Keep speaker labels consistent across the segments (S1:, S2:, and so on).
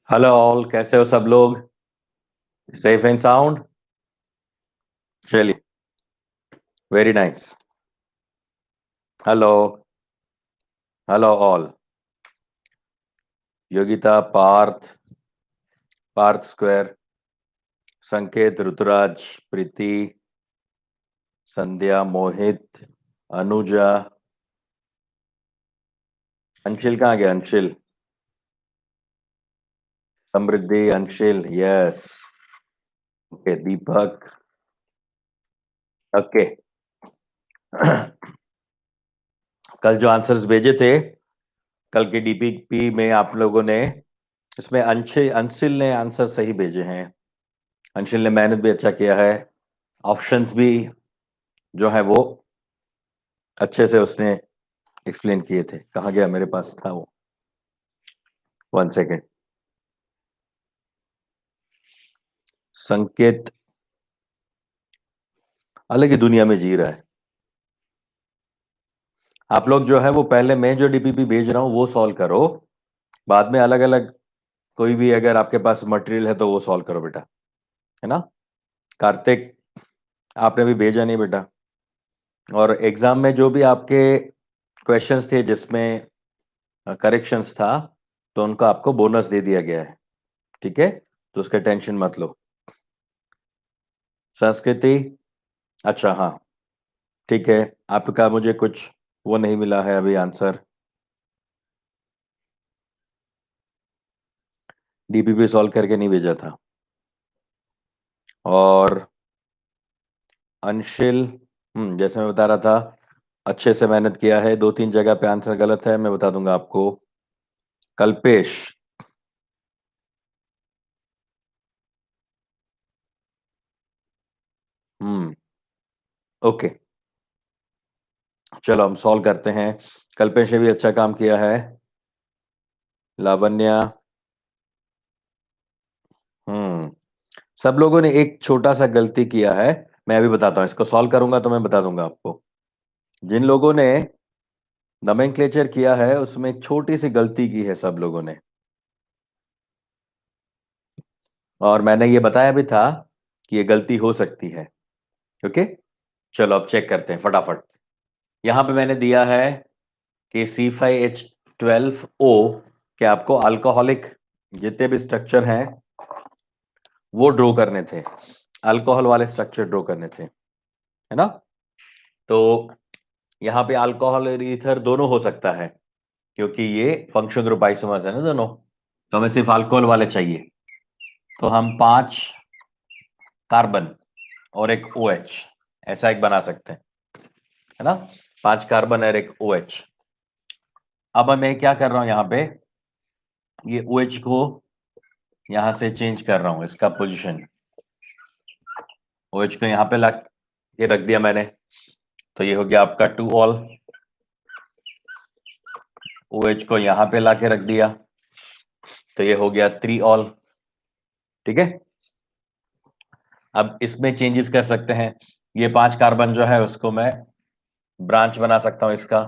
S1: Hello all, कैसे हो सब लोग? Safe and sound. चलिए, very nice. Hello. Hello all. Yogita, Parth, Parth square, Sanket, Rituraj, Preeti, Sandhya, Mohit, Anuja, Anshil कहाँ गया? Anshil, Samriddhi, Anshil, yes. Okay, Deepak. Okay. कल जो आंसर्स भेजे थे, कल के डीपीपी में आप लोगों ने, इसमें अंशिल अंशिल ने आंसर सही भेजे हैं। अंशिल ने मेहनत भी अच्छा किया है। ऑप्शंस भी जो है वो अच्छे से उसने एक्सप्लेन किए थे। कहाँ गया? मेरे पास था वो। 1 सेकेंड। संकेत अलग ही दुनिया में जी रहा है। आप लोग जो है वो पहले मैं जो डीपीपी भेज रहा हूं वो सॉल्व करो। बाद में अलग अलग कोई भी अगर आपके पास मटेरियल है तो वो सॉल्व करो बेटा, है ना? कार्तिक, आपने भी भेजा नहीं बेटा। और एग्जाम में जो भी आपके क्वेश्चंस थे जिसमें करेक्शंस था, तो उनका आपको बोनस दे दिया गया है। ठीक है, तो उसका टेंशन मत लो। संस्कृति, अच्छा हाँ, ठीक है। आपका मुझे कुछ वो नहीं मिला है अभी आंसर। डीपीपी सॉल्व करके नहीं भेजा था। और अंशिल, जैसे मैं बता रहा था, अच्छे से मेहनत किया है। 2-3 जगह पे आंसर गलत है, मैं बता दूंगा आपको। कल्पेश, हम्म, ओके। चलो हम सॉल्व करते हैं। कल्पेश ने भी अच्छा काम किया है। लावण्या, हम्म, सब लोगों ने एक छोटा सा गलती किया है। मैं अभी बताता हूँ, इसको सॉल्व करूंगा तो मैं बता दूंगा आपको। जिन लोगों ने नोमेनक्लेचर किया है उसमें एक छोटी सी गलती की है सब लोगों ने। और मैंने ये बताया भी था कि ये गलती हो सकती है। ओके, चलो अब चेक करते हैं फटाफट। यहां पे मैंने दिया है कि C5H12O के आपको अल्कोहलिक जितने भी स्ट्रक्चर हैं वो ड्रॉ करने थे। अल्कोहल वाले स्ट्रक्चर ड्रॉ करने थे, है ना? तो यहाँ पे अल्कोहल और ईथर दोनों हो सकता है, क्योंकि ये फंक्शनल ग्रुप आइसोमर्स है ना दोनों। तो हमें सिर्फ अल्कोहल वाले चाहिए। तो हम 5 कार्बन और एक OH ऐसा एक बना सकते हैं, है ना? 5 कार्बन और एक OH। अब मैं क्या कर रहा हूं यहाँ पे, ये OH को यहां से चेंज कर रहा हूं, इसका पोजीशन। OH को यहाँ पे ला के रख दिया मैंने, तो ये हो गया आपका 2 ऑल। OH को यहाँ पे ला के रख दिया, तो ये हो गया 3 ऑल। ठीक है, अब इसमें चेंजेस कर सकते हैं। ये 5 कार्बन जो है उसको मैं ब्रांच बना सकता हूं इसका,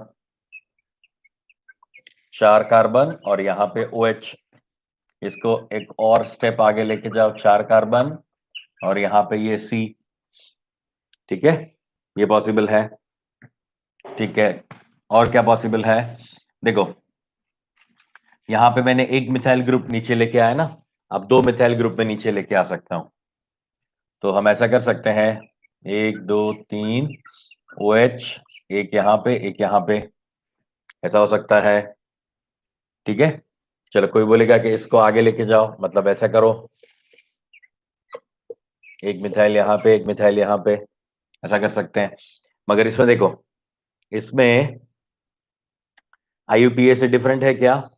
S1: 4 कार्बन और यहाँ पे OH। इसको एक और स्टेप आगे लेके जाओ, 4 कार्बन और यहाँ पे ये C। ठीक है, ये पॉसिबल है। ठीक है, और क्या पॉसिबल है? देखो, यहाँ पे मैंने एक मिथाइल ग्रुप नीचे लेके आया ना, अब 2 मिथाइल ग्रुप में नीचे लेके आ सकता हूं। तो हम ऐसा कर सकते हैं, 1 2 3 OH, एक यहाँ पे एक यहाँ पे, ऐसा हो सकता है। ठीक है, चलो कोई बोलेगा कि इसको आगे लेके जाओ, मतलब ऐसा करो, एक मिथाइल यहाँ पे एक मिथाइल यहाँ पे, ऐसा कर सकते हैं। मगर इसमें देखो, इसमें IUPAC से डिफरेंट है क्या?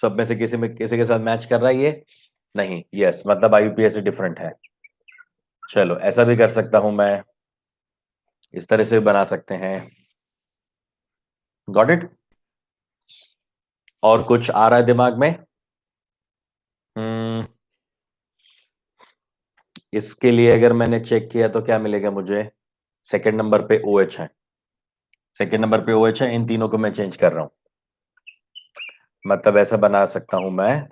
S1: सब में से किसी के साथ मैच कर रहा है ये? नहीं, यस, मतलब IUPAC से डिफरेंट है। चलो ऐसा भी कर सकता हूं मैं, इस तरह से भी बना सकते हैं। Got it? और कुछ आ रहा है दिमाग में? हम्म, इसके लिए अगर मैंने चेक किया तो क्या मिलेगा मुझे? सेकंड नंबर पे OH है, सेकंड नंबर पे OH है, इन तीनों को मैं चेंज कर रहा हूं। मतलब ऐसा बना सकता हूं मैं,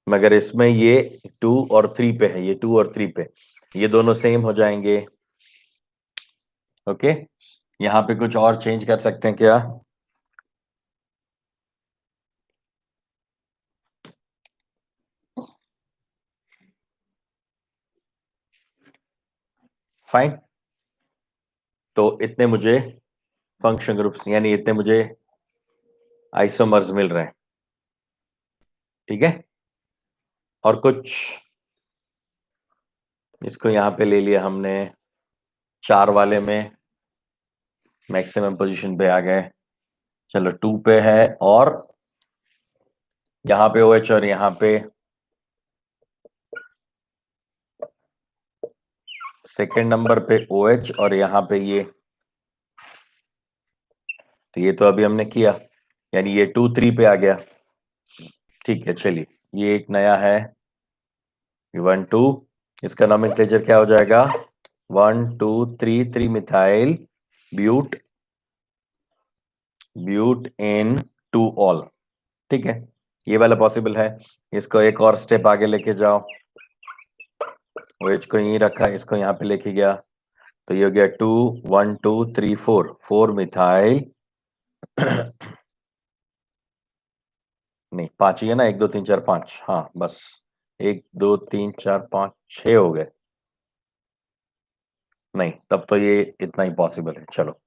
S1: मगर इसमें ये 2 और 3 पे है, ये 2 और 3 पे, ये दोनों सेम हो जाएंगे। ओके, यहां पे कुछ और चेंज कर सकते हैं क्या? फाइन, तो इतने मुझे फंक्शन ग्रुप्स यानी इतने मुझे आइसोमर्स मिल रहे हैं। ठीक है, और कुछ इसको यहां पे ले लिया हमने, 4 वाले में मैक्सिमम पोजीशन पे आ गए। चलो 2 पे है, और यहां पे OH और यहां पे सेकंड नंबर पे OH और यहां पे ये, तो ये तो अभी हमने किया, यानी ये 2 3 पे आ गया। ठीक है, चलिए ये एक नया है 1 2, इसका नोमेनक्लेचर क्या हो जाएगा? 1 2 3 3 मिथाइल ब्यूट ब्यूट इन 2 ऑल। ठीक है, ये वाला पॉसिबल है। इसको एक और स्टेप आगे लेके जाओ, OH को यहीं रखा, इसको यहाँ पे लेके गया, तो ये हो गया 2 1 2 3 4 4 मिथाइल नहीं 5 ही है ना, 1 2 3 4 5, हाँ बस 1 2 3 4 5 6 हो गए। नहीं, तब तो ये इतना ही पॉसिबल है। चलो,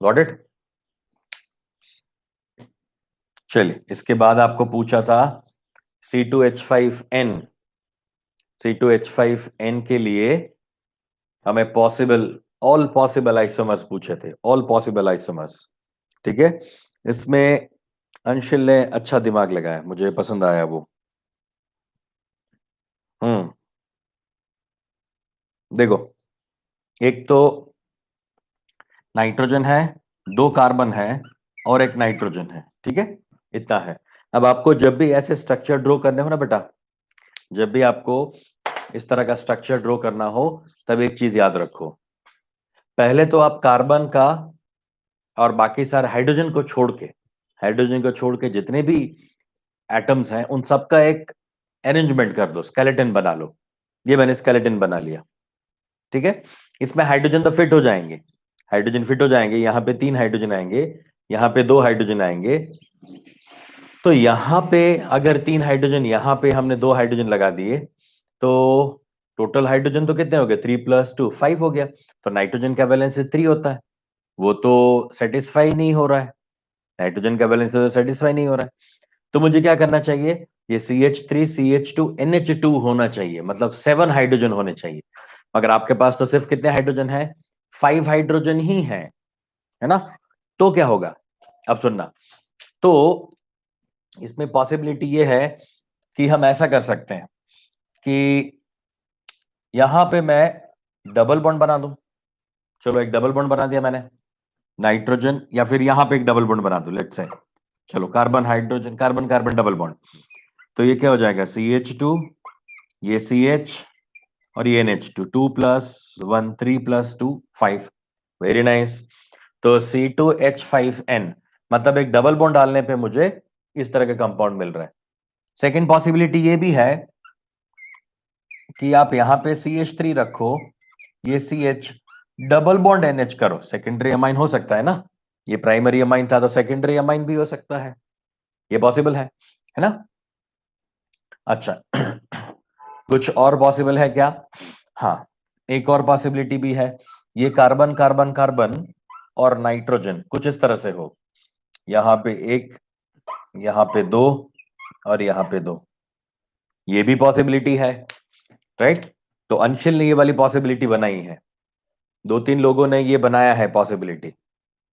S1: गॉट इट। चलिए, इसके बाद आपको पूछा था C2H5N, C2H5N के लिए हमें ऑल पॉसिबल आइसोमर्स पूछे थे, ऑल पॉसिबल आइसोमर्स। ठीक है, इसमें अंशिल ने अच्छा दिमाग लगाया, मुझे पसंद आया वो। हम्म, देखो, एक तो नाइट्रोजन है, 2 कार्बन है और एक नाइट्रोजन है। ठीक है, इतना है। अब आपको जब भी ऐसे स्ट्रक्चर ड्रॉ करने हो ना बेटा, जब भी आपको इस तरह का स्ट्रक्चर ड्रॉ करना हो, तब एक चीज याद रखो, पहले तो आप कार्बन का और बाकी सारे हाइड्रोजन को छोड़ के जितने भी एटम्स हैं उन सबका एक अरेंजमेंट कर दो, स्केलेटन बना लो। ये मैंने स्केलेटन बना लिया। ठीक है, इसमें हाइड्रोजन तो फिट हो जाएंगे, हाइड्रोजन फिट हो जाएंगे, यहां पे 3 हाइड्रोजन आएंगे, यहां पे 2 हाइड्रोजन आएंगे। तो यहां पे अगर 3 हाइड्रोजन, यहां पे हमने 2 हाइड्रोजन लगा दिए, तो टोटल हाइड्रोजन तो कितने हो गए? 3 + 2 5 हो गया। तो नाइट्रोजन का वैलेंस 3 होता है, वो तो सेटिस्फाई नहीं हो रहा है, नाइट्रोजन का बैलेंस तो सेटिस्फाई नहीं हो रहा है। तो मुझे क्या करना चाहिए? ये CH3CH2NH2 होना चाहिए, मतलब 7 हाइड्रोजन होने चाहिए। मगर आपके पास तो सिर्फ कितने हाइड्रोजन है? 5 हाइड्रोजन ही है ना? तो क्या होगा, अब सुनना। तो इसमें पॉसिबिलिटी ये है कि हम ऐसा कर सकते हैं कि यहां पे मैं डबल बॉन्ड बना दूं। चलो, एक डबल बॉन्ड बना दिया मैंने, नाइट्रोजन, या फिर यहां पे एक डबल बॉन्ड बना दूं, लेट्स से। चलो, carbon hydrogen, carbon carbon double bond, तो ये क्या हो जाएगा? CH2, ये CH और ये NH2, 2 + 1 3 + 2 5। Very nice. तो C2H5N, मतलब एक डबल बॉन्ड डालने पे मुझे इस तरह का कंपाउंड मिल रहा है। सेकेंड पॉसिबिलिटी ये भी है कि आप यहां पे CH3 रखो, ये CH डबल बॉन्ड NH करो, सेकेंडरी अमाइन हो सकता है ना? ये प्राइमरी अमाइन था, तो सेकेंडरी अमाइन भी हो सकता है, ये पॉसिबल है ना? अच्छा कुछ और पॉसिबल है क्या? हाँ, एक और पॉसिबिलिटी भी है, ये कार्बन कार्बन कार्बन और नाइट्रोजन कुछ इस तरह से हो, यहां पे 1, यहां पे 2 और यहां पे 2, ये भी पॉसिबिलिटी है, राइट? तो अंशिल ने ये वाली पॉसिबिलिटी बनाई है, 2 3 लोगों ने ये बनाया है पॉसिबिलिटी,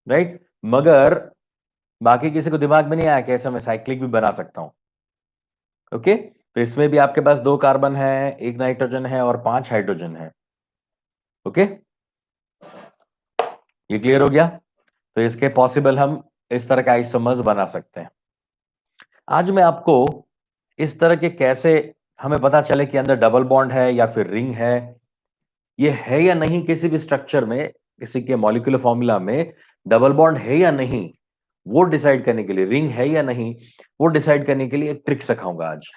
S1: राइट? मगर बाकी किसी को दिमाग में नहीं आया कि ऐसा मैं साइक्लिक भी बना सकता हूं। ओके, तो इसमें भी आपके पास 2 कार्बन है, 1 नाइट्रोजन है और 5 हाइड्रोजन है। ओके, ये क्लियर हो गया? तो इसके पॉसिबल हम इस तरह का आइसोमर्स बना सकते हैं। आज मैं आपको इस तरह के कैसे हमें पता चले कि अंदर डबल बॉन्ड है या फिर रिंग है, ये है या नहीं, किसी भी स्ट्रक्चर में, किसी के मॉलिक्यूलर फॉर्मूला में डबल बॉन्ड है या नहीं, वो डिसाइड करने के लिए, रिंग है या नहीं वो डिसाइड करने के लिए एक ट्रिक सिखाऊंगा आज।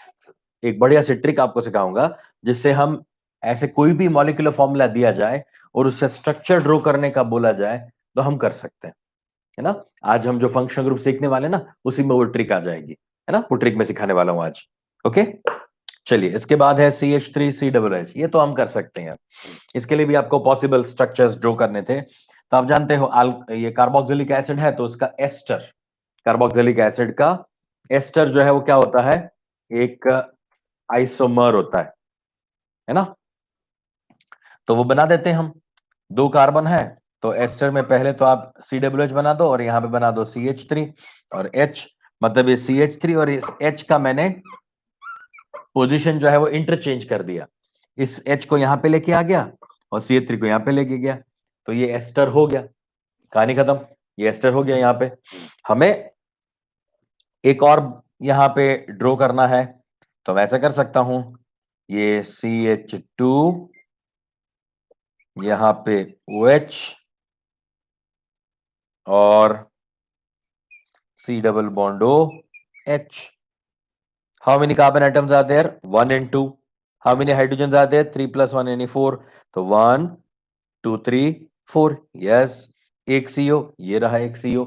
S1: एक बढ़िया सी ट्रिक आपको सिखाऊंगा जिससे हम ऐसे कोई भी मॉलिक्यूलर फॉर्मूला दिया जाए और उससे स्ट्रक्चर ड्रॉ करने का बोला जाए तो हम कर सकते हैं, है ना। आज हम जो फंक्शनल ग्रुप सीखने वाले ना उसी में वो ट्रिक आ जाएगी, है ना। वो ट्रिक मैं सिखाने वाला हूं आज। ओके, चलिए इसके बाद है CH3CH, ये तो हम कर सकते हैं। इसके लिए भी आपको पॉसिबल स्ट्रक्चर्स ड्रॉ करने थे, तो आप जानते हो ये कार्बोक्सिलिक एसिड है तो उसका एस्टर, कार्बोक्सिलिक एसिड का एस्टर जो है वो क्या होता है, एक आइसोमर होता है ना। तो वो बना देते हैं हम, 2 कार्बन है तो एस्टर में पहले तो आप CH बना दो और यहां पे बना दो CH3 और H, मतलब ये CH3 और इस H का मैंने पोजीशन जो है वो इंटरचेंज कर दिया। इस H को यहां पे लेके आ गया और CH3 को यहां पे लेके गया, तो ये एस्टर हो गया, कहानी खत्म। ये एस्टर हो गया। यहां पे हमें एक और यहां पे ड्रॉ करना है, तो मैं ऐसा कर सकता हूं, ये CH2 यहां पे OH और C double bond OH. How many carbon atoms are there? 1 and 2. How many hydrogens are there? 3 plus 1 यानी 4. तो 1 2 3 4. Yes. एक CO, ये रहा एक CO।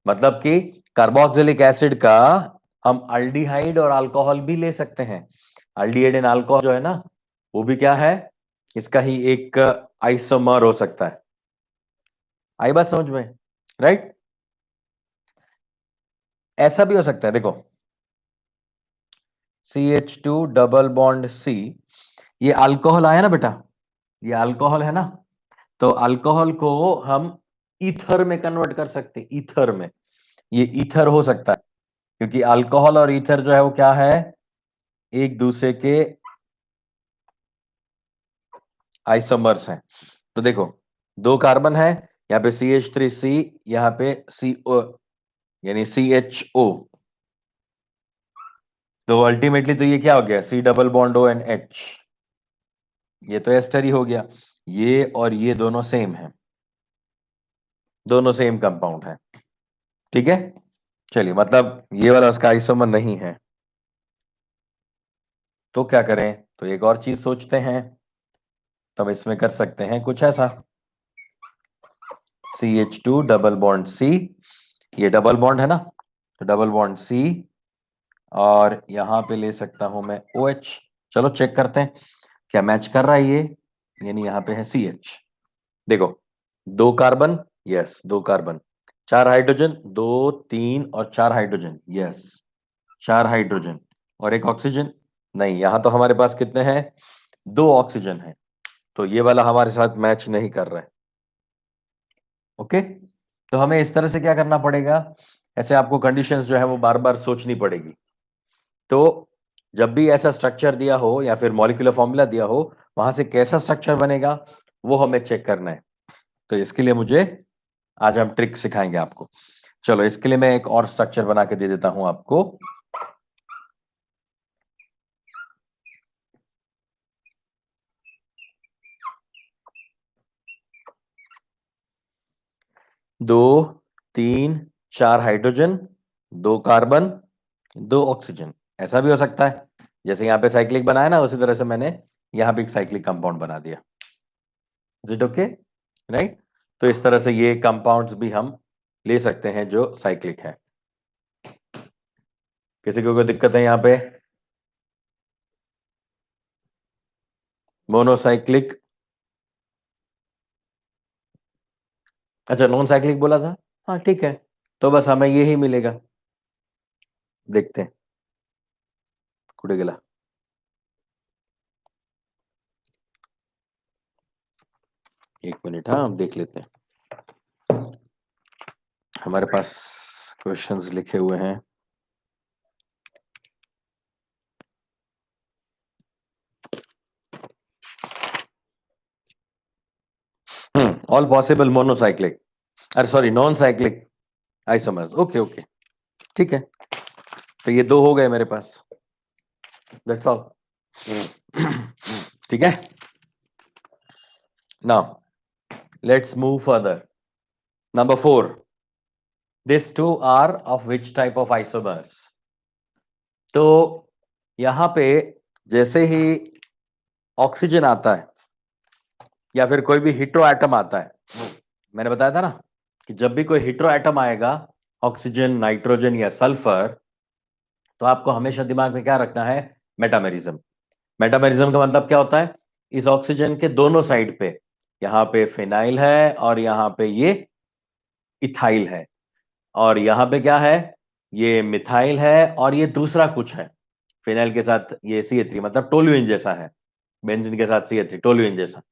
S1: मतलब कि कार्बोक्सिलिक एसिड का हम अल्डिहाइड और अल्कोहल भी ले सकते हैं। अल्डिहाइड एंड अल्कोहल जो है ना वो भी क्या है, इसका ही एक आइसोमर हो सकता है। आई बात समझ में, राइट। ऐसा भी हो सकता है, देखो CH2 डबल बॉन्ड C, ये अल्कोहल आया ना बेटा, ये अल्कोहल है ना, तो अल्कोहल को हम ईथर में कन्वर्ट कर सकते, ईथर में, ये ईथर हो सकता है क्योंकि अल्कोहल और ईथर जो है वो क्या है, एक दूसरे के आइसोमर्स हैं। तो देखो 2 कार्बन है, यहाँ पे CH3C, यहाँ पे CO यानी CHO, तो अल्टीमेटली तो ये क्या हो गया, C डबल बॉन्ड ONH, ये तो एस्टर ही हो गया। ये और ये दोनों सेम है, दोनों सेम कंपाउंड है, ठीक है। चलिए मतलब ये वाला उसका आइसोमर नहीं है, तो क्या करें, तो एक और चीज सोचते हैं। तो हम इसमें कर सकते हैं कुछ ऐसा, CH2 डबल बॉन्ड C, ये डबल बॉन्ड है ना, तो डबल बॉन्ड C और यहां पे ले सकता हूं मैं OH। चलो चेक करते हैं क्या मैच कर रहा है ये, यानी यहां पे है CH। देखो 2 कार्बन, यस 2 कार्बन, 4 हाइड्रोजन, 2 3 और 4 हाइड्रोजन, यस 4 हाइड्रोजन और एक ऑक्सीजन। नहीं, यहां तो हमारे पास कितने हैं, 2 ऑक्सीजन है, तो ये वाला हमारे साथ मैच नहीं कर रहा है। ओके, तो हमें इस तरह से क्या करना पड़ेगा, ऐसे आपको कंडीशंस जो है वो बार बार सोचनी पड़ेगी। तो जब भी ऐसा स्ट्रक्चर दिया हो या फिर मॉलिक्यूलर फॉर्मूला दिया हो, वहां से कैसा स्ट्रक्चर बनेगा वो हमें चेक करना है। तो इसके लिए मुझे आज हम ट्रिक सिखाएंगे आपको। चलो इसके लिए मैं एक और स्ट्रक्चर बना के दे देता हूं आपको। दो 3 4 हाइड्रोजन, 2 कार्बन, 2 ऑक्सीजन, ऐसा भी हो सकता है। जैसे यहाँ पे साइक्लिक बनाया ना उसी तरह से मैंने यहाँ भी एक साइक्लिक कंपाउंड बना दिया। Is it okay, right. तो इस तरह से ये कंपाउंड्स भी हम ले सकते हैं जो साइक्लिक है। किसी को कोई दिक्कत है यहाँ पे, मोनोसाइक्लिक, अच्छा नॉन साइक्लिक बोला था, हाँ ठीक है, तो बस हमें ये ही मिलेगा। देखते हैं कुड़े गिला, एक मिनट, हाँ हम देख लेते हैं। हमारे पास क्वेश्चंस लिखे हुए हैं। ऑल पॉसिबल मोनोसाइक्लिक, अरे sorry non cyclic isomers, okay okay, ठीक है। तो ये 2 हो गए मेरे पास, दैट्स ऑल। ठीक है, now let's move further. Number 4, this two are of which type of isomers? तो यहां पे जैसे ही ऑक्सीजन आता है या फिर कोई भी हीट्रो एटम आता है, मैंने बताया था ना कि जब भी कोई हीट्रो एटम आएगा, ऑक्सीजन, नाइट्रोजन या सल्फर, तो आपको हमेशा दिमाग में क्या रखना है? मेटामेरिज्म। मेटामेरिज्म का मतलब क्या होता है? इस ऑक्सीजन के दोनों साइड पे, यहां पे फिनाइल है और यहां पे ये इथाइल है, और यहां पे क्या है? ये मिथाइल है और ये दूसरा कुछ है। फिनाइल के साथ ये CH3, मतलब टोल्यूइन जैसा है। बेंजीन के साथ CH3, टोल्यूइन जैसा।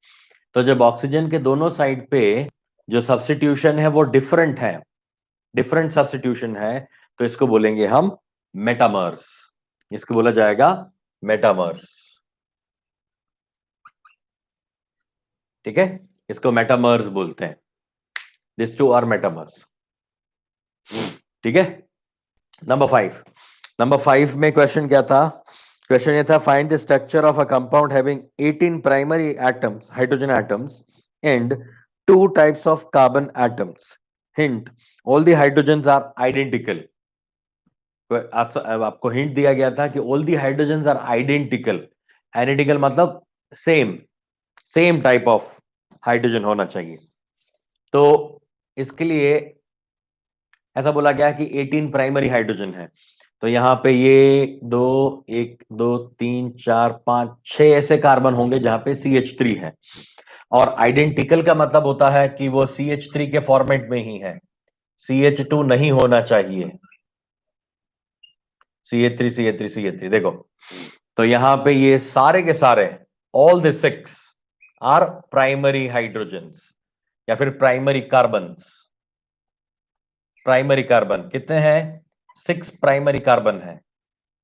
S1: तो जब ऑक्सीजन के दोनों साइड पे जो सब्स्टिट्यूशन है वो डिफरेंट है, डिफरेंट सब्स्टिट्यूशन है, तो इसको बोलेंगे हम मेटामर्स। इसको बोला जाएगा मेटामर्स। ठीक है, इसको मेटामर्स बोलते हैं। This two are metamers. ठीक है। नंबर 5 में क्वेश्चन क्या था? क्वेश्चन ये था, find the structure of a compound having 18 primary atoms, hydrogen atoms, and 2 types of carbon atoms. Hint, all the hydrogens are identical. आपको हिंट दिया गया था कि all the hydrogens are identical. Identical मतलब same, same type of hydrogen होना चाहिए। तो इसके लिए ऐसा बोला गया कि 18 प्राइमरी हाइड्रोजन है। तो यहां पे ये दो, 1 2 3 4 5 6 ऐसे कार्बन होंगे जहां पे CH3 है। और आइडेंटिकल का मतलब होता है कि वो CH3 के फॉर्मेट में ही है, CH2 नहीं होना चाहिए। CH3 CH3 CH3, देखो। तो यहां पे ये सारे के सारे, all the 6 are primary hydrogens या फिर प्राइमरी कार्बन्स। प्राइमरी कार्बन कितने हैं? 6 प्राइमरी कार्बन है।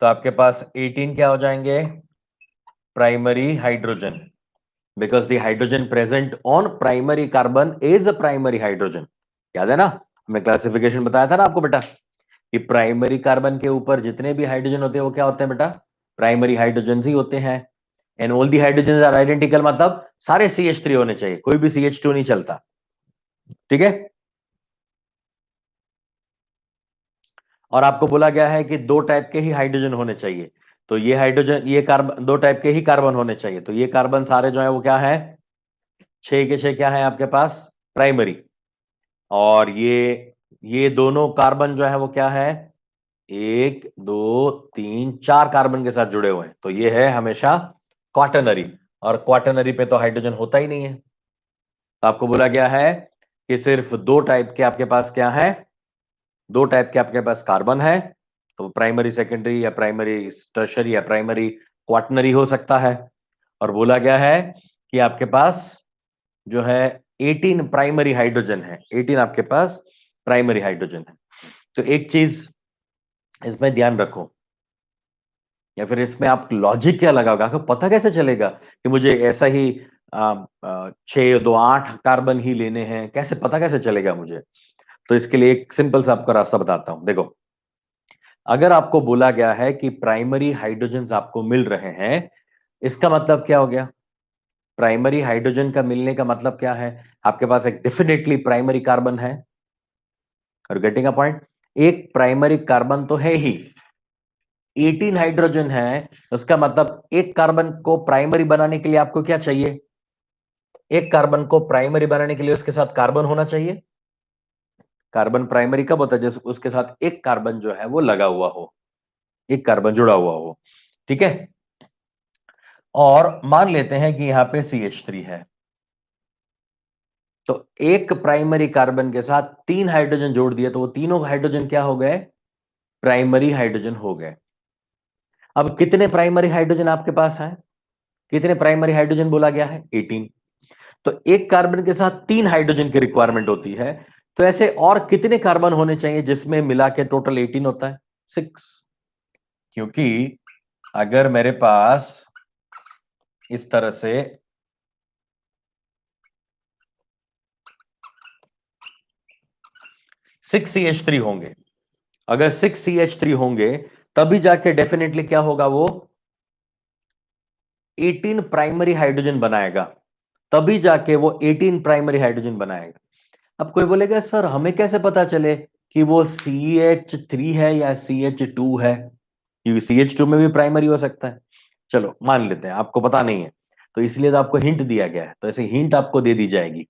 S1: तो आपके पास 18 क्या हो जाएंगे? Primary hydrogen, because the hydrogen present on primary carbon is a primary hydrogen. याद है ना, हमने क्लासिफिकेशन बताया था ना आपको बेटा, कि प्राइमरी कार्बन के ऊपर जितने भी हाइड्रोजन होते हैं वो क्या होते हैं बेटा? प्राइमरी हाइड्रोजन ही होते हैं। And all the hydrogen are identical, मतलब सारे CH3 होने चाहिए, कोई भी CH2 नहीं चलता। ठीक है। और आपको बोला गया है कि 2 टाइप के ही हाइड्रोजन होने चाहिए। तो ये हाइड्रोजन, ये कार्बन, 2 टाइप के ही कार्बन होने चाहिए। तो ये कार्बन सारे जो है वो क्या है? 6 के 6 क्या है आपके पास? प्राइमरी। और ये दोनों कार्बन जो है वो क्या है? 1 2 3 4 कार्बन के साथ जुड़े हुए हैं, तो ये है हमेशा क्वाटरनरी। और क्वाटरनरी पे तो हाइड्रोजन होता ही नहीं है। तो आपको बोला गया है कि सिर्फ 2 टाइप के आपके पास क्या है? 2 टाइप के आपके पास कार्बन है। तो प्राइमरी सेकेंडरी या प्राइमरी टर्शरी या प्राइमरी क्वाटरनरी हो सकता है। और बोला गया है कि आपके पास जो है 18 प्राइमरी हाइड्रोजन है, 18 आपके पास प्राइमरी हाइड्रोजन है। तो एक चीज इसमें ध्यान रखो, या फिर इसमें आप लॉजिक क्या लगाओगे? आपको पता कैसे चलेगा कि मुझे ऐसा ही 6 2 8 कार्बन ही लेने हैं? कैसे पता कैसे चलेगा मुझे? तो इसके लिए एक सिंपल सा आपको रास्ता बताता हूं। देखो, अगर आपको बोला गया है कि प्राइमरी हाइड्रोजन आपको मिल रहे हैं, इसका मतलब क्या हो गया? प्राइमरी हाइड्रोजन का मिलने का मतलब क्या है? आपके पास एक डेफिनेटली प्राइमरी कार्बन है। और गेटिंग अ पॉइंट, एक प्राइमरी कार्बन तो है ही, 18 हाइड्रोजन है। उसका मतलब एक कार्बन को प्राइमरी बनाने के लिए आपको क्या चाहिए? एक कार्बन को प्राइमरी बनाने के लिए उसके साथ कार्बन होना चाहिए। कार्बन प्राइमरी कब होता है? जैसे उसके साथ एक कार्बन जो है वो लगा हुआ हो, एक कार्बन जुड़ा हुआ हो। ठीक है। और मान लेते हैं कि यहां पे CH3 है। तो एक प्राइमरी कार्बन के साथ 3 हाइड्रोजन जोड़ दिए, तो वो तीनों हाइड्रोजन क्या हो गए? प्राइमरी हाइड्रोजन हो गए। अब कितने प्राइमरी हाइड्रोजन आपके पास है? कितने प्राइमरी हाइड्रोजन बोला गया है? 18। तो एक कार्बन के साथ 3 हाइड्रोजन की रिक्वायरमेंट होती है। तो ऐसे और कितने कार्बन होने चाहिए जिसमें मिला के टोटल 18 होता है? 6। क्योंकि अगर मेरे पास इस तरह से 6 CH3 होंगे, अगर 6 CH3 होंगे, तभी जाके डेफिनेटली क्या होगा? वो 18 प्राइमरी हाइड्रोजन बनाएगा, तभी जाके वो 18 प्राइमरी हाइड्रोजन बनाएगा। अब कोई बोलेगा सर हमें कैसे पता चले कि वो CH3 है या CH2 है, क्योंकि CH2 में भी प्राइमरी हो सकता है। चलो मान लेते हैं आपको पता नहीं है, तो इसलिए तो आपको हिंट दिया गया है, तो ऐसे हिंट आपको दे दी जाएगी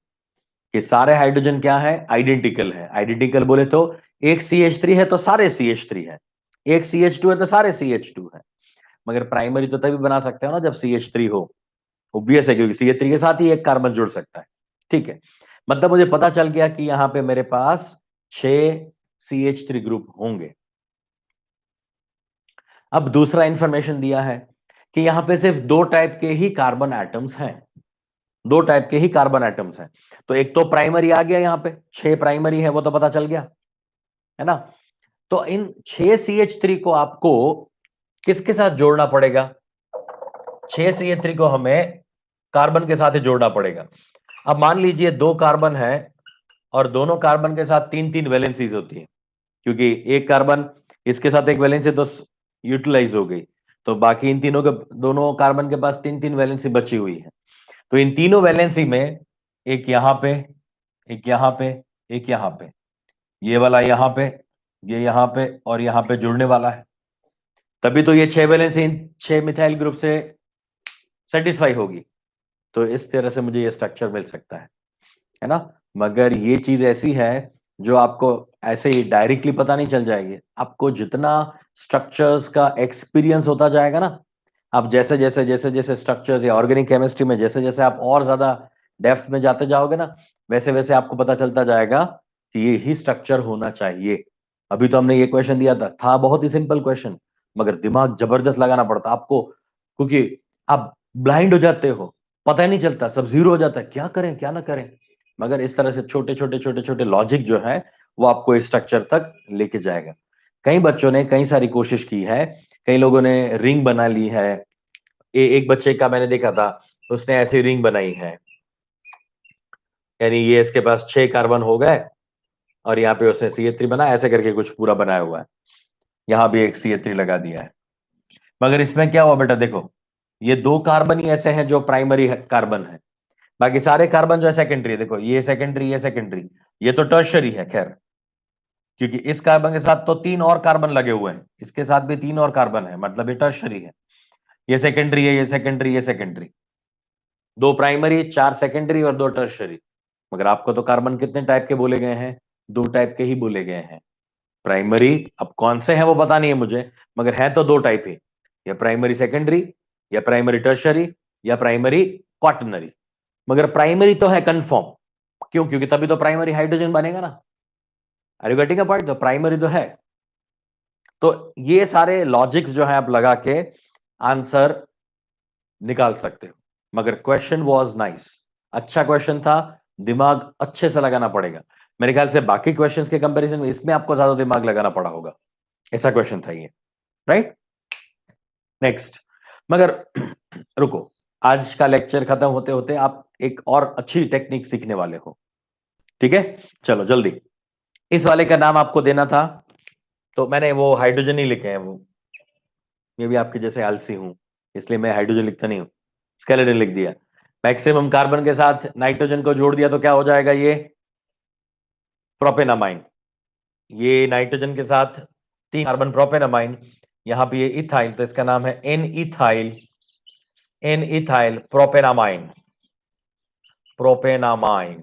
S1: कि सारे हाइड्रोजन क्या है, आइडेंटिकल है। आइडेंटिकल बोले तो एक CH3 है तो सारे CH3 है, एक CH2 है तो सारे CH2 है। मगर प्राइमरी तो तभी बना सकते हो ना जब CH3 हो, ऑब्वियस है, क्योंकि CH3 के साथ ही एक कार्बन जुड़ सकता है। ठीक है, मतलब मुझे पता चल गया कि यहां पे मेरे पास 6 CH3 ग्रुप होंगे। अब दूसरा इंफॉर्मेशन दिया है कि यहां पे सिर्फ 2 टाइप के ही कार्बन एटम्स हैं, 2 टाइप के ही कार्बन एटम्स हैं। तो एक तो प्राइमरी आ गया, यहां पे 6 प्राइमरी है वो तो पता चल गया है ना। तो इन 6 CH3 को आपको किसके साथ जोड़ना पड़ेगा, 6 CH3 को हमें कार्बन के साथ ही जोड़ना पड़ेगा। अब मान लीजिए 2 कार्बन है और दोनों कार्बन के साथ 3-3 वैलेंसीज होती है, क्योंकि एक कार्बन इसके साथ एक वैलेंसी तो यूटिलाइज हो गई, तो बाकी इन तीनों के, दोनों कार्बन के पास 3-3 वैलेंसी बची हुई है। तो इन तीनों वैलेंसी में एक यहां पे, एक यहां पे, एक यहां पे, ये वाला यहां पे, ये यहां पे और यहां पे जुड़ने वाला है, तभी तो ये 6 वैलेंसी इन 6 मिथाइल ग्रुप से सेटिस्फाई होगी। तो इस तरह से मुझे ये स्ट्रक्चर मिल सकता है ना। मगर ये चीज ऐसी है जो आपको ऐसे ही डायरेक्टली पता नहीं चल जाएगी, आपको जितना स्ट्रक्चर्स का एक्सपीरियंस होता जाएगा ना, आप जैसे जैसे जैसे जैसे स्ट्रक्चर्स या ऑर्गेनिक केमिस्ट्री में जैसे जैसे आप और ज्यादा डेप्थ में जाते जाओगे ना, वैसे वैसे आपको पता चलता जाएगा कि ये ही स्ट्रक्चर होना चाहिए। अभी तो हमने ये क्वेश्चन दिया था बहुत ही सिंपल क्वेश्चन, मगर दिमाग जबरदस्त लगाना पड़ता आपको, क्योंकि आप ब्लाइंड हो जाते हो, पता ही नहीं चलता, सब जीरो हो जाता है, क्या करें क्या ना करें। मगर इस तरह से छोटे छोटे छोटे छोटे लॉजिक जो है वो आपको इस स्ट्रक्चर तक लेके जाएगा। कई बच्चों ने कई सारी कोशिश की है, कई लोगों ने रिंग बना ली है। एक बच्चे का मैंने देखा था, उसने ऐसी रिंग बनाई है, यानी ये इसके पास 6 कार्बन हो गए और यहाँ पे उसने CH3 बना, ऐसे करके कुछ पूरा बनाया हुआ है, यहाँ भी एक CH3 लगा दिया है। मगर इसमें क्या हुआ बेटा, देखो ये 2 कार्बन ही ऐसे हैं जो प्राइमरी कार्बन है, बाकी सारे कार्बन जो है सेकेंडरी है। देखो ये सेकेंडरी, ये सेकेंडरी, ये तो टर्शरी है खैर, क्योंकि इस कार्बन के साथ तो 3 और कार्बन लगे हुए हैं, इसके साथ भी 3 और कार्बन है, मतलब ये टर्शरी है। ये सेकेंडरी है, ये सेकेंडरी, ये सेकेंडरी, 2 प्राइमरी, 4 सेकेंडरी और 2 टर्शरी। मगर आपको तो कार्बन कितने टाइप के बोले गए हैं, 2 टाइप के ही बोले गए हैं। प्राइमरी अब कौन से हैं वो पता नहीं है मुझे, मगर है तो 2 टाइप ही, या प्राइमरी सेकेंडरी, या प्राइमरी टर्शरी, या प्राइमरी क्वाटरनरी। मगर प्राइमरी तो है कंफर्म, क्यों, क्योंकि तभी तो प्राइमरी हाइड्रोजन बनेगा ना। Are you getting a point, तो प्राइमरी तो है। तो ये सारे लॉजिक्स जो है आप लगा के आंसर निकाल सकते हो। मगर क्वेश्चन वाज नाइस, अच्छा क्वेश्चन था, दिमाग अच्छे से लगाना पड़ेगा। मेरे ख्याल से बाकी क्वेश्चंस के कंपैरिजन में इसमें आपको ज्यादा दिमाग लगाना पड़ा होगा, ऐसा क्वेश्चन था ये, राइट। नेक्स्ट, मगर रुको, आज का लेक्चर खत्म होते होते आप एक और अच्छी टेक्निक सीखने वाले हो, ठीक है। चलो जल्दी, इस वाले का नाम आपको देना था, तो मैंने वो हाइड्रोजन ही लिखे हैं, वो मैं भी आपके जैसे आलसी हूं, इसलिए मैं हाइड्रोजन लिखता नहीं हूं, स्केलेटन लिख दिया। मैक्सिमम कार्बन के साथ नाइट्रोजन को जोड़ दिया तो क्या हो जाएगा, ये प्रोपेनामाइन। ये नाइट्रोजन के साथ 3 कार्बन प्रोपेनामाइन, यहां पे ये इथाइल, तो इसका नाम है N ethyl, N ethyl propanamine, propanamine,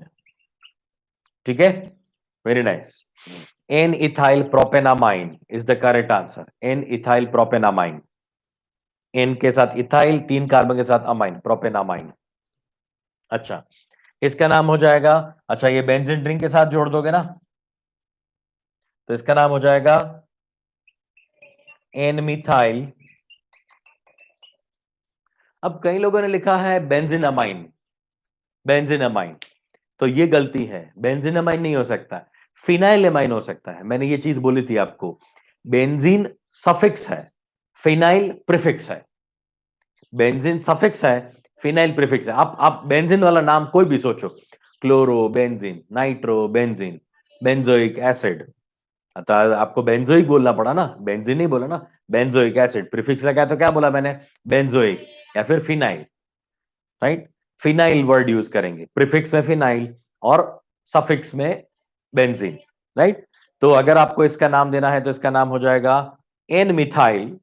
S1: ठीक है, very nice. N ethyl propanamine is the correct answer, N ethyl propanamine. N के साथ इथाइल, 3 कार्बन के साथ अमाइन, प्रोपेनामाइन। अच्छा, इसका नाम हो जाएगा, अच्छा ये बेंजीन रिंग के साथ जोड़ दोगे ना, तो इसका नाम हो जाएगा एन मिथाइल। अब कई लोगों ने लिखा है बेंजीन अमाइन, बेंजीन अमाइन, तो ये गलती है, बेंजीन अमाइन नहीं हो सकता, फिनाइल अमाइन हो सकता है। मैंने ये चीज बोली थी आपको, बेंजीन सफिक्स है, फिनाइल प्रीफिक्स है, बेंजीन सफिक्स है, फिनाइल प्रीफिक्स है। आप बेंजीन वाला नाम कोई भी सोचो, chloro benzene, nitro benzene, benzoic acid, तो आपको बेंजोइक बोलना पड़ा ना, बेंजीन नहीं बोला ना, बेंजोइक एसिड प्रीफिक्स लगा तो क्या बोला मैंने, बेंजोइक या फिर phenyl, right. Phenyl word use करेंगे, प्रीफिक्स में फिनाइल और सफिक्स में बेंजीन, राइट। तो अगर आपको इसका नाम देना है तो इसका नाम हो जाएगा N methyl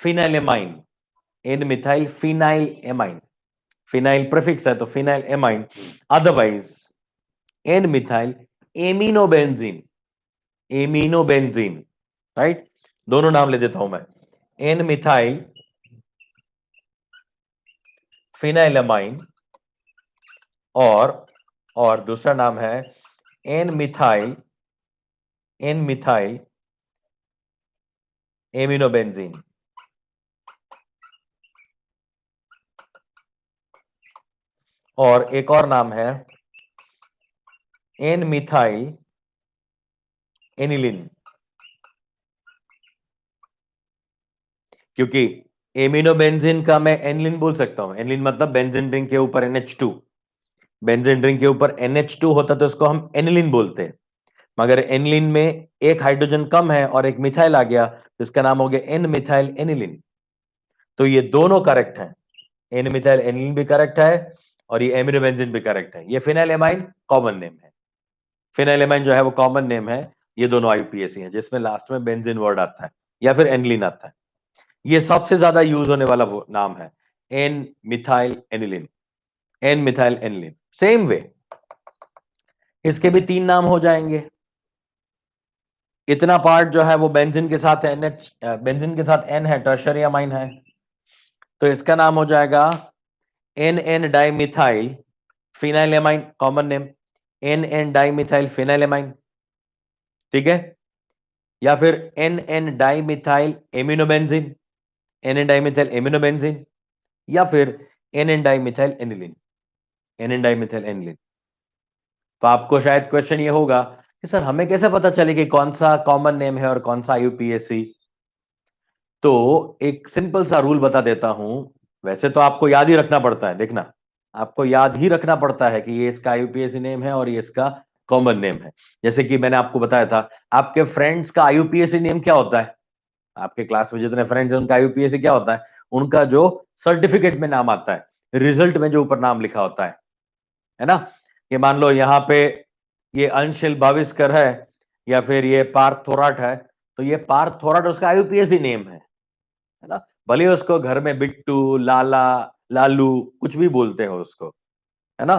S1: phenylamine, N methyl phenyl amine, phenyl prefix है तो phenyl amine, otherwise N methyl aminobenzene, aminobenzene, right. दोनों नाम ले देता हूं मैं, एन मिथाइल फिनाइलेमाइन और दूसरा नाम है एन मिथाइल एमिनोबेंजीन। और एक और नाम है एन मिथाइल एनिलिन, क्योंकि एमिनोबेंजीन का मैं एनिलिन बोल सकता हूं। एनिलिन मतलब बेंजीन रिंग के ऊपर NH2, बेंजीन रिंग के ऊपर NH2 होता तो इसको हम एनिलिन बोलते हैं। मगर एनिलिन में एक हाइड्रोजन कम है और एक मिथाइल आ गया तो इसका नाम हो गया एन मिथाइल एनिलिन। तो ये दोनों करेक्ट हैं, एन मिथाइल एनिलिन भी करेक्ट है और ये एमिनोबेंजीन भी करेक्ट है। ये फिनाइलेमाइन कॉमन नेम है, फिनाइलेमाइन जो है वो कॉमन नेम है। ये दोनों IUPAC हैं जिसमें लास्ट में बेंजीन वर्ड आता है या फिर एनिलिन आता है। ये सबसे ज्यादा यूज होने वाला वो नाम है, N methyl aniline, N methyl aniline. Same way इसके भी 3 नाम हो जाएंगे। इतना पार्ट जो है वो बेंजीन के साथ NH, बेंजीन के साथ N है, टर्शरी अमाइन है, तो इसका नाम हो जाएगा N N dimethyl phenylamine, common name N N dimethyl phenylamine, ठीक है। या फिर N N dimethyl aminobenzene, N N dimethyl aminobenzene, या फिर N N dimethyl aniline, N N dimethyl aniline. तो आपको शायद क्वेश्चन ये होगा कि सर हमें कैसे पता चले कि कौन सा कॉमन नेम है और कौन सा IUPAC। तो एक सिंपल सा रूल बता देता हूं। वैसे तो आपको याद ही रखना पड़ता है, देखना आपको याद ही रखना पड़ता है कि ये इसका IUPAC नेम है और ये इसका कॉमन नेम है। जैसे कि मैंने आपको बताया था, आपके फ्रेंड्स का IUPAC नेम क्या होता है? आपके क्लास में जितने फ्रेंड्स हैं उनका IUPAC क्या होता है? उनका जो सर्टिफिकेट में नाम आता है, रिजल्ट में जो ऊपर नाम लिखा होता है ना। ये मान लो यहाँ पे ये अंशिल भाविस्कर है या फिर ये पार्थ थोराट है, तो ये पार्थ थोराट उसका IUPAC नेम है ना। भले उसको घर में बिट्टू, लाला, लालू कुछ भी बोलते हो उसको, है ना,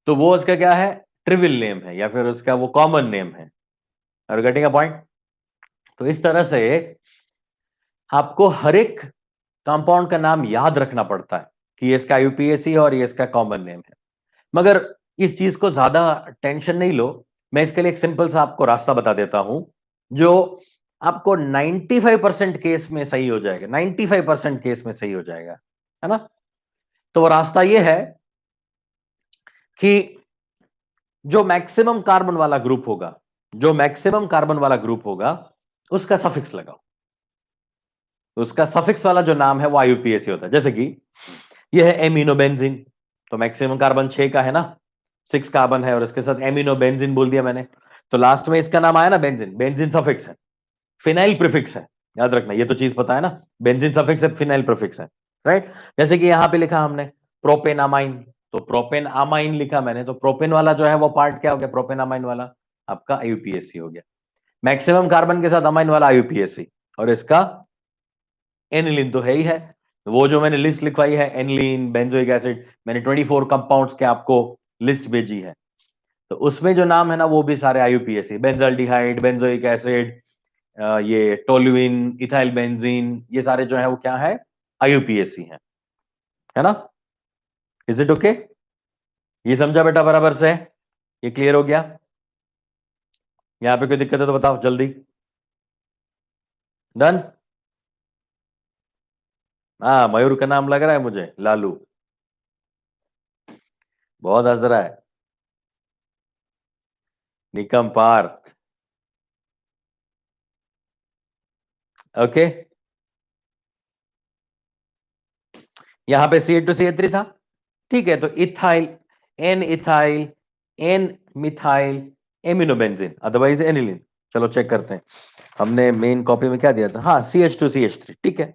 S1: तो वो उसका क्या है, ट्रिविल नेम है या फिर उसका वो कॉमन नेम है। और गेटिंग अ पॉइंट। तो इस तरह से आपको हर एक कंपाउंड का नाम याद रखना पड़ता है कि ये इसका IUPAC है और ये इसका कॉमन नेम है। मगर इस चीज को ज्यादा टेंशन नहीं लो, मैं इसके लिए एक सिंपल सा आपको रास्ता बता देता हूं जो आपको 95% केस में सही हो जाएगा, 95% केस में सही हो जाएगा, है ना। तो वो रास्ता ये है कि जो मैक्सिमम कार्बन वाला ग्रुप होगा, जो मैक्सिमम कार्बन वाला ग्रुप होगा उसका सफिक्स लगाओ। उसका सफिक्स वाला जो नाम है वो IUPAC होता है। जैसे कि ये है एमिनोबेंजीन, तो मैक्सिमम कार्बन 6 का है ना, 6 कार्बन है और इसके साथ एमिनोबेंजीन बोल दिया मैंने, तो लास्ट में इसका नाम आया ना बेंजीन, बेंजीन सफिक्स है, फिनाइल प्रीफिक्स है। याद रखना, ये तो चीज पता है ना, बेंजीन सफिक्स है, फिनाइल प्रीफिक्स है, राइट। जैसे कि यहां पे लिखा हमने प्रोपेन अमाइन, तो प्रोपेन अमाइन लिखा मैंने, तो प्रोपेन वाला जो है वो पार्ट क्या हो गया, प्रोपेन अमाइन वाला आपका IUPAC हो गया। मैक्सिमम कार्बन के साथ अमाइन वाला IUPAC, और इसका एनिलीन तो है ही है। वो जो मैंने लिस्ट लिखवाई है एनिलीन बेंजोइक एसिड, मैंने 24 कंपाउंड्स के आपको लिस्ट भेजी है, तो उसमें जो नाम है ना वो भी सारे IUPAC, बेंजल्डिहाइड, बेंजोइक एसिड, ये टोलुइन, इथाइल बेंजीन, ये सारे जो है वो क्या है, IUPAC है ना। Is it okay? ये समझा बेटा बराबर से? ये क्लियर हो गया? यहां पे कोई दिक्कत है तो बताओ जल्दी। डन? हाँ, मयूर का नाम लग रहा है मुझे, लालू बहुत हंस रहा है। निकम पार्थ, ओके। यहां पे CH2CH3 था, ठीक है, तो ethyl, ethyl, N methyl aminobenzene, otherwise aniline. चलो चेक करते हैं, हमने मेन कॉपी में क्या दिया था, हाँ CH2CH3, ठीक है।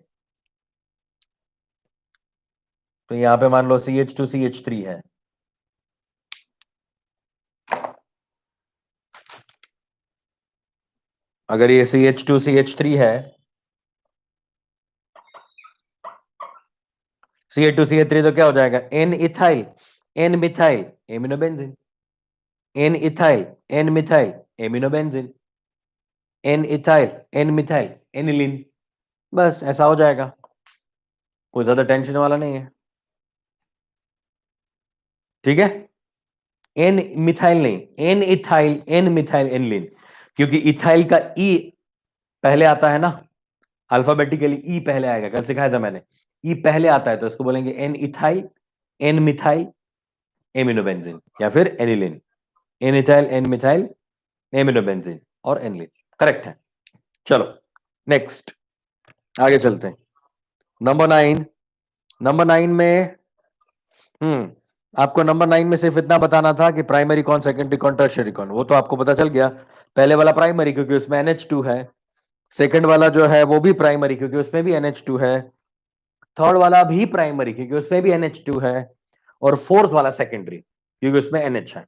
S1: तो यहां पे मान लो CH2CH3 है, अगर ये CH2CH3 है, CH2CH3 तो क्या हो जाएगा? N ethyl N methyl aminobenzene, N ethyl N methyl aminobenzene, N ethyl N methyl aniline. बस ऐसा हो जाएगा, कोई ज्यादा टेंशन वाला नहीं है। ठीक है, एन मिथाइल नहीं, N ethyl N methyl aniline, क्योंकि इथाइल का ई पहले आता है ना, अल्फाबेटिकली ई पहले आएगा, कल सिखाया था मैंने, ई पहले आता है तो इसको बोलेंगे N ethyl N methyl aminobenzene या फिर aniline, N ethyl N methyl aminobenzene और एनिलीन। करेक्ट है। चलो नेक्स्ट आगे चलते हैं। नंबर 9, नंबर 9 में आपको नंबर 9 में सिर्फ इतना बताना था कि प्राइमरी कौन, सेकेंडरी कौन, टर्शियरी कौन, वो तो आपको पता चल गया। पहले वाला प्राइमरी क्योंकि उसमें NH2 है, सेकंड वाला जो है वो भी प्राइमरी क्योंकि उसमें भी NH2 है, थर्ड वाला भी प्राइमरी क्योंकि उसमें भी NH2 है, और फोर्थ वाला सेकेंडरी क्योंकि उसमें NH है।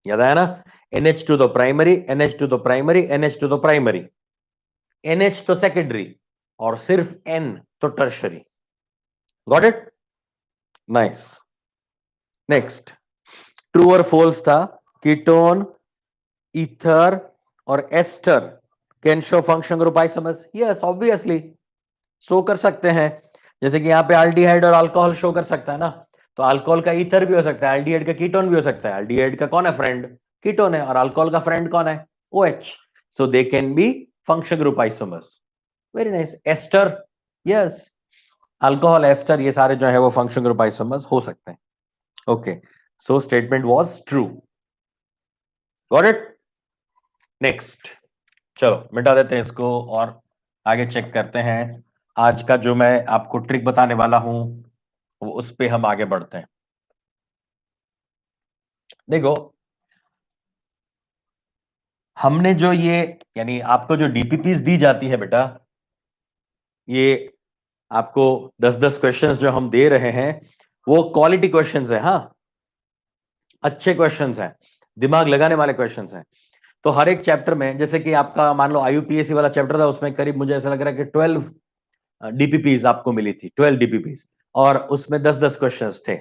S1: याद आया ना? NH2 तो प्राइमरी, NH2 तो प्राइमरी, NH2 तो प्राइमरी, NH तो सेकेंडरी, और सिर्फ N तो tertiary. Got it? Nice. Next, true और फॉल्स था, कीटोन, ईथर और ester can show function group isomers. Yes obviously show कर सकते हैं, जैसे कि यहाँ पे अल्डिहाइड और अल्कोहल शो कर सकता है ना, तो अल्कोहल का ईथर भी हो सकता है, अल्डिहाइड का कीटोन भी हो सकता है। अल्डिहाइड का कौन है फ्रेंड? कीटोन है, और अल्कोहल का फ्रेंड कौन है? OH। So they can be function group isomers. Very nice. Ester, yes, alcohol ester ये सारे जो है वो फंक्शन ग्रुप आइसोमर्स हो सकते हैं। Okay, so statement was true. Got it? Next, चलो मिटा देते हैं इसको और आगे चेक करते हैं। आज का जो मैं आपको ट्रिक बताने वाला हूं वो उस पे हम आगे बढ़ते हैं। देखो, हमने जो ये यानी आपको जो डीपीपीस दी जाती है बेटा, ये आपको 10-10 क्वेश्चंस जो हम दे रहे हैं वो क्वालिटी क्वेश्चंस है। हाँ, अच्छे क्वेश्चंस हैं, दिमाग लगाने वाले क्वेश्चंस हैं। तो हर एक चैप्टर में, जैसे कि आपका मान लो IUPAC वाला चैप्टर था, उसमें करीब मुझे ऐसा लग रहा है कि 12 डीपीपीस आपको मिली थी, 12 डीपीपीस, और उसमें 10-10 क्वेश्चंस थे।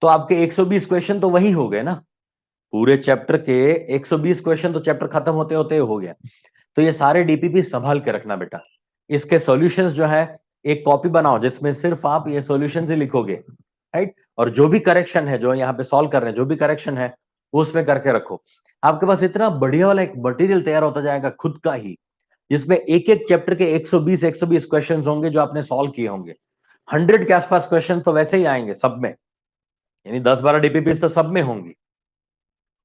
S1: तो आपके 120 क्वेश्चन तो वही हो गए ना, पूरे चैप्टर के 120 क्वेश्चन तो चैप्टर खत्म होते होते हो गया। तो ये सारे डीपीपी संभाल के रखना बेटा। इसके सॉल्यूशंस जो है, एक कॉपी बनाओ जिसमें सिर्फ आप ये सॉल्यूशंस ही लिखोगे, राइट, और जो भी करेक्शन है, जो यहाँ पे सॉल्व कर रहे हैं, जो भी करेक्शन है वो उसमें करके रखो। आपके पास इतना बढ़िया वाला एक मटेरियल तैयार होता जाएगा खुद का ही, जिसमें एक एक चैप्टर के 120 क्वेश्चन होंगे जो आपने सॉल्व किए होंगे। 100 के आसपास क्वेश्चन तो वैसे ही आएंगे सब में, यानी 10-12 डीपीपी तो सब में होंगी।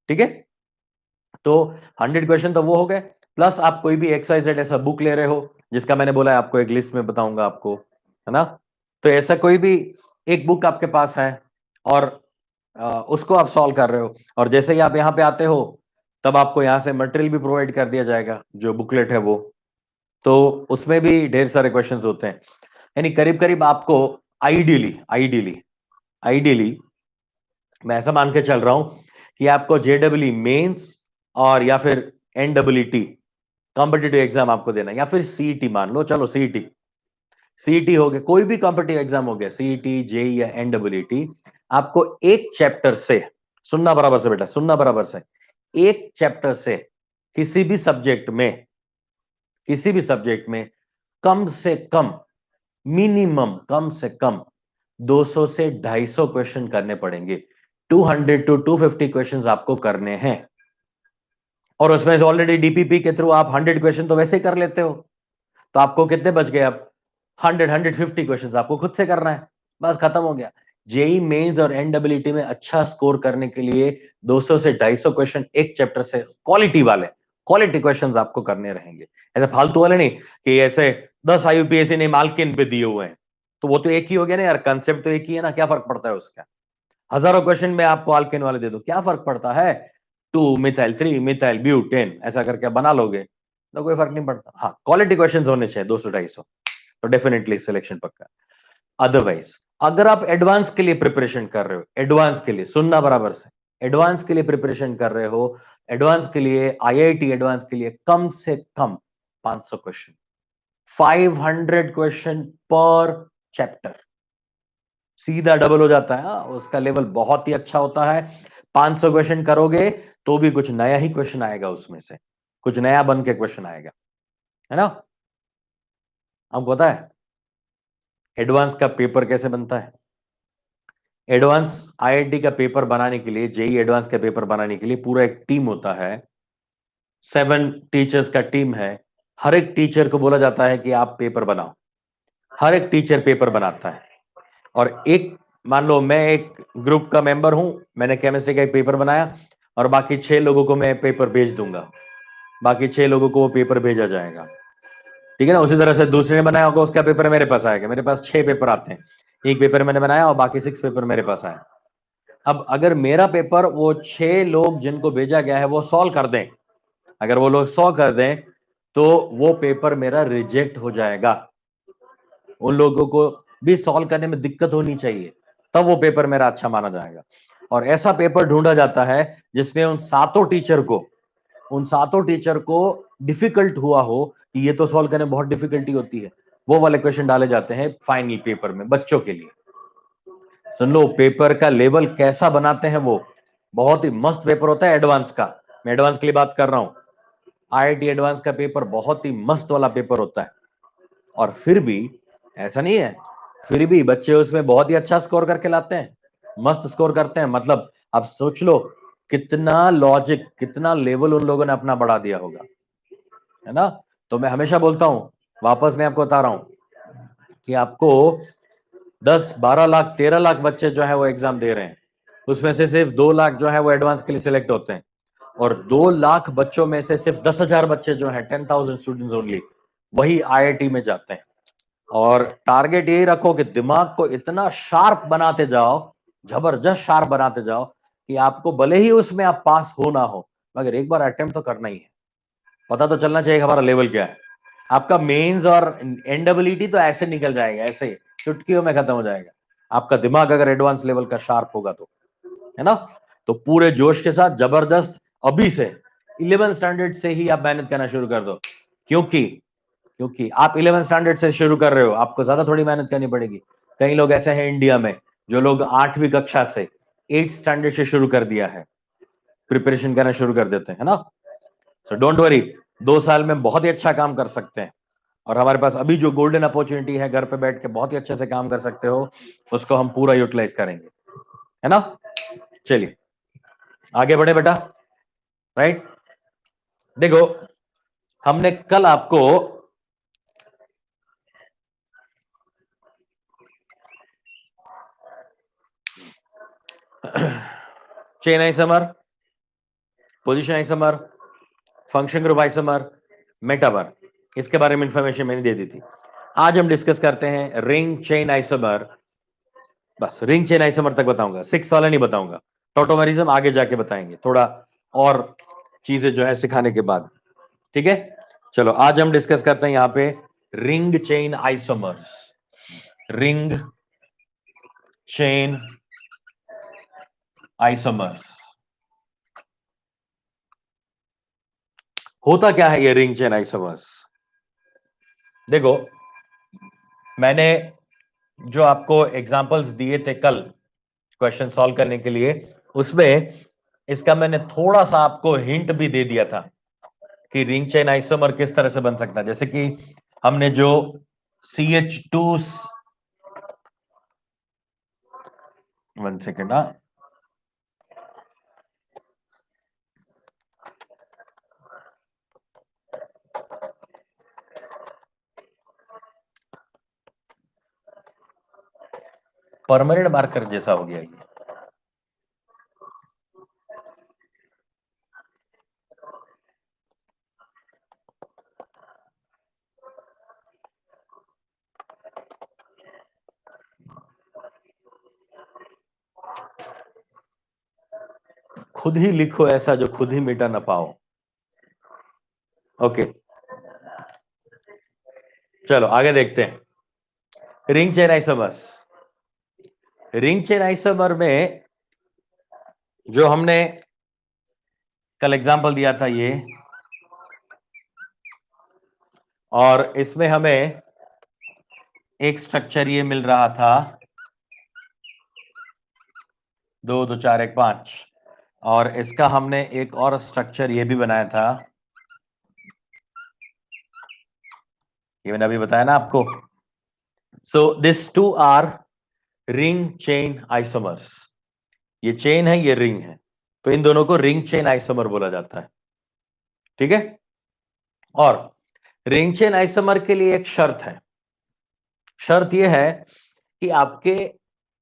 S1: ठीक है, तो 100 क्वेश्चन तो वो हो गए, प्लस आप कोई भी XYZ ऐसा बुक ले रहे हो, जिसका मैंने बोला है आपको एक लिस्ट में बताऊंगा आपको, है ना? तो ऐसा कोई भी एक बुक आपके पास है और उसको आप सॉल्व कर रहे हो, और जैसे ही आप यहाँ पे आते हो तब आपको यहाँ से मटेरियल भी प्रोवाइड कर दिया जाएगा, जो बुकलेट है वो, तो उसमें भी ढेर सारे क्वेश्चंस होते हैं। यानी करीब करीब आपको आइडियली आइडियली आइडियली मैं ऐसा मान के चल रहा हूं कि आपको JEE मेंस और या फिर NEET कॉम्पिटिटिव एग्जाम आपको देना है, या फिर CET मान लो, चलो CET हो गया, कोई भी कॉम्पिटिटिव एग्जाम हो गया, CET JEE या NEET, आपको एक चैप्टर से, सुनना बराबर से बेटा, सुनना बराबर से, एक चैप्टर से किसी भी सब्जेक्ट में, किसी भी सब्जेक्ट में कम से कम, मिनिमम कम से कम 200 से 250 क्वेश्चन करने पड़ेंगे। 200 to 250 क्वेश्चंस आपको करने हैं, और उसमें ऑलरेडी डीपीपी के थ्रू आप 100 क्वेश्चन तो वैसे ही कर लेते हो, तो आपको कितने बच गए अब? 150 क्वेश्चंस आपको खुद से करना है, बस खत्म हो गया। JEE मेंस और NEET में अच्छा स्कोर करने के लिए 200 से 250 क्वेश्चन एक चैप्टर से, क्वालिटी वाले, क्वालिटी क्वेश्चंस आपको करने रहेंगे, ऐसे फालतू वाले नहीं कि ऐसे 10 IUPAC ने मालकिन पे दिए हुए हैं, तो वो तो एक ही हो गया ना यार, कंसेप्ट तो एक ही है ना, क्या फर्क पड़ता है उसका? हजारों क्वेश्चन में आपको अल्केन वाले दे दो, क्या फर्क पड़ता है? 2 मिथाइल 3 मिथाइल ब्यूटेन ऐसा करके बना लोगे तो कोई फर्क नहीं पड़ता। हाँ, क्वालिटी क्वेश्चन होने चाहिए 200-250, तो डेफिनेटली सिलेक्शन पक्का। अदरवाइज अगर आप एडवांस के लिए प्रिपरेशन कर रहे हो, एडवांस के लिए सुनना बराबर से, एडवांस के लिए प्रिपरेशन कर रहे हो, एडवांस के लिए, आईआईटी एडवांस के लिए कम से कम 500 क्वेश्चन, 500 क्वेश्चन पर चैप्टर, सीधा डबल हो जाता है। उसका लेवल बहुत ही अच्छा होता है। 500 क्वेश्चन करोगे तो भी कुछ नया ही क्वेश्चन आएगा, उसमें से कुछ नया बन के क्वेश्चन आएगा, है ना। आपको पता है एडवांस का पेपर कैसे बनता है? एडवांस आईआईटी का पेपर बनाने के लिए, जेई एडवांस का पेपर बनाने के लिए पूरा एक टीम होता है, 7 टीचर्स का टीम है। हर एक टीचर को बोला जाता है कि आप पेपर बनाओ, हर एक टीचर पेपर बनाता है। और एक, मान लो मैं एक ग्रुप का मेंबर हूं, मैंने केमिस्ट्री का एक पेपर बनाया और बाकी 6 लोगों को मैं पेपर भेज दूंगा, बाकी 6 लोगों को वो पेपर भेजा जाएगा, ठीक है ना। उसी तरह से दूसरे ने बनाया होगा, उसका पेपर मेरे पास आएगा। मेरे पास 6 पेपर आते हैं, एक पेपर मैंने बनाया और बाकी 6 पेपर मेरे पास आए। अब अगर मेरा पेपर वो 6 लोग जिनको भेजा गया है वो सॉल्व कर दें, अगर वो लोग 100 कर दें तो वो पेपर मेरा रिजेक्ट हो जाएगा। उन लोगों को भी सॉल्व करने में दिक्कत होनी चाहिए, तब वो पेपर मेरा अच्छा माना जाएगा। और ऐसा पेपर ढूंढा जाता है जिसमें उन सातों टीचर को डिफिकल्ट हुआ हो कि ये तो सॉल्व करने में बहुत डिफिकल्टी होती है, वो वाले क्वेश्चन डाले जाते हैं फाइनल पेपर में बच्चों के लिए। सुन लो पेपर का लेवल कैसा बनाते हैं वो, बहुत ही मस्त पेपर होता है एडवांस का। मैं एडवांस के लिए बात कर रहा हूं, आईआईटी एडवांस का पेपर बहुत ही मस्त वाला पेपर होता है। और फिर भी ऐसा नहीं है, फिर भी बच्चे उसमें बहुत ही अच्छा स्कोर करके लाते हैं, मस्त स्कोर करते हैं। मतलब आप सोच लो कितना लॉजिक, कितना लेवल उन लोगों ने अपना बढ़ा दिया होगा, है ना। तो मैं हमेशा बोलता हूं, वापस मैं आपको बता रहा हूं कि आपको 10-12 लाख 13 लाख बच्चे जो है वो एग्जाम दे रहे हैं, उसमें से सिर्फ 2 लाख जो है वो एडवांस के लिए सिलेक्ट होते हैं, और 2 लाख बच्चों में से सिर्फ 10,000 बच्चे जो हैं, 10,000 स्टूडेंट्स ओनली, वही आईआईटी में जाते हैं। और टारगेट यही रखो कि दिमाग को इतना शार्प बनाते जाओ, जबरदस्त शार्प बनाते जाओ कि आपको भले ही उसमें आप पास हो ना हो, मगर एक बार अटेम्प्ट तो करना ही है। पता तो चलना चाहिए हमारा लेवल क्या है। आपका मेंस और एनडब्ल्यूटी तो ऐसे निकल जाएगा, ऐसे चुटकियों में खत्म हो जाएगा, आपका दिमाग अगर एडवांस लेवल का शार्प होगा तो, है ना। तो पूरे जोश के साथ जबरदस्त अभी से 11 स्टैंडर्ड से ही आप मेहनत करना शुरू कर दो, क्योंकि क्योंकि आप 11 स्टैंडर्ड से शुरू कर रहे हो, आपको ज्यादा थोड़ी मेहनत करनी पड़ेगी। कई लोग ऐसे हैं इंडिया में जो लोग 8वीं कक्षा से 8 स्टैंडर्ड से शुरू कर दिया है, प्रिपरेशन करना शुरू कर देते हैं, है ना। सो डोंट वरी, 2 साल में बहुत ही अच्छा काम कर सकते हैं। और हमारे पास अभी जो गोल्डन अपॉर्चुनिटी है, घर पे बैठ के बहुत ही अच्छे से काम कर सकते हो, उसको हम पूरा यूटिलाइज करेंगे, है ना। चलिए आगे बढ़े बेटा। राइट, देखो हमने कल आपको chain isomer, position isomer, function group isomer, metamer, इसके बारे में इंफॉर्मेशन मैंने दे दी थी। आज हम डिस्कस करते हैं रिंग चेन आइसोमर। बस रिंग चेन आइसोमर तक बताऊंगा, 6 वाला नहीं बताऊंगा। टोटोमेरिज्म आगे जाके बताएंगे, थोड़ा और चीजें जो है सिखाने के बाद, ठीक है। चलो आज हम डिस्कस करते हैं यहां पे ring chain isomers. Ring chain isomers होता क्या है ये रिंग चेन आइसोमर्स? देखो मैंने जो आपको एग्जांपल्स दिए थे कल क्वेश्चन सॉल्व करने के लिए, उसमें इसका मैंने थोड़ा सा आपको हिंट भी दे दिया था कि रिंग चेन आइसोमर किस तरह से बन सकता है। जैसे कि हमने जो CH2, 1 सेकेंड, परमानेंट मार्कर जैसा हो गया ये। खुद ही लिखो ऐसा जो खुद ही मिटा ना पाओ। ओके चलो आगे देखते हैं ring chain isomers. Ring chain isomer में जो हमने कल एग्जाम्पल दिया था ये, और इसमें हमें एक स्ट्रक्चर ये मिल रहा था 2 2 4 1 5, और इसका हमने एक और स्ट्रक्चर ये भी बनाया था, ये मैंने अभी बताया ना आपको। So this two are ring chain isomers, ये चेन है ये रिंग है, तो इन दोनों को रिंग चेन आइसोमर बोला जाता है। ठीक है, और रिंग चेन आइसोमर के लिए एक शर्त है, शर्त यह है कि आपके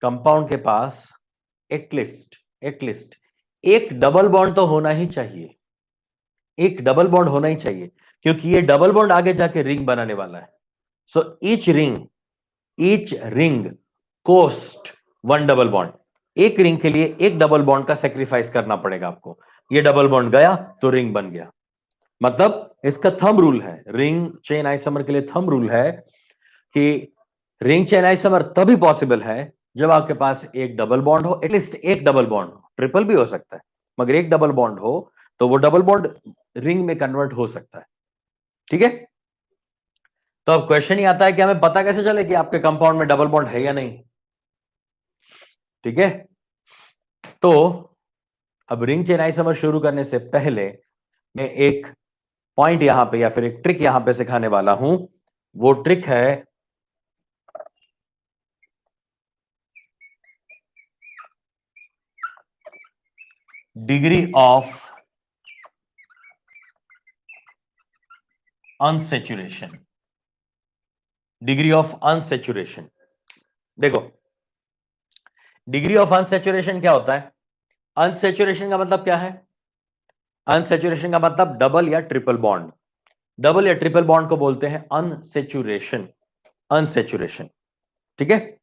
S1: कंपाउंड के पास एटलीस्ट एक डबल बॉन्ड तो होना ही चाहिए, एक डबल बॉन्ड होना ही चाहिए, क्योंकि ये डबल बॉन्ड आगे जाके रिंग बनाने वाला है। So each ring cost one double bond, एक रिंग के लिए एक डबल बॉन्ड का सेक्रीफाइस करना पड़ेगा आपको। ये डबल बॉन्ड गया तो रिंग बन गया। मतलब इसका थंब रूल है, रिंग चेन आइसोमर के लिए थंब रूल है कि रिंग चेन आइसोमर तभी पॉसिबल है जब आपके पास एक डबल बॉन्ड हो, एटलीस्ट एक डबल बॉन्ड हो, ट्रिपल भी हो सकता है, मगर एक डबल बॉन्ड हो तो वो डबल बॉन्ड रिंग में कन्वर्ट हो सकता है। ठीक है, तो अब क्वेश्चन ही आता है कि हमें पता कैसे चले कि आपके कंपाउंड में डबल बॉन्ड है या नहीं। ठीक है, तो अब रिंग चेन आइसोमर शुरू करने से पहले मैं एक पॉइंट यहां पे या फिर एक ट्रिक यहां पे सिखाने वाला हूं। वो ट्रिक है degree of unsaturation. Degree of unsaturation, देखो डिग्री ऑफ अनसेचुरेशन क्या होता है? अनसेचुरेशन का मतलब क्या है? अनसेचुरेशन का मतलब डबल या ट्रिपल बॉन्ड, डबल या ट्रिपल बॉन्ड को बोलते हैं अनसेचुरेशन, अनसेचुरेशन। ठीक है,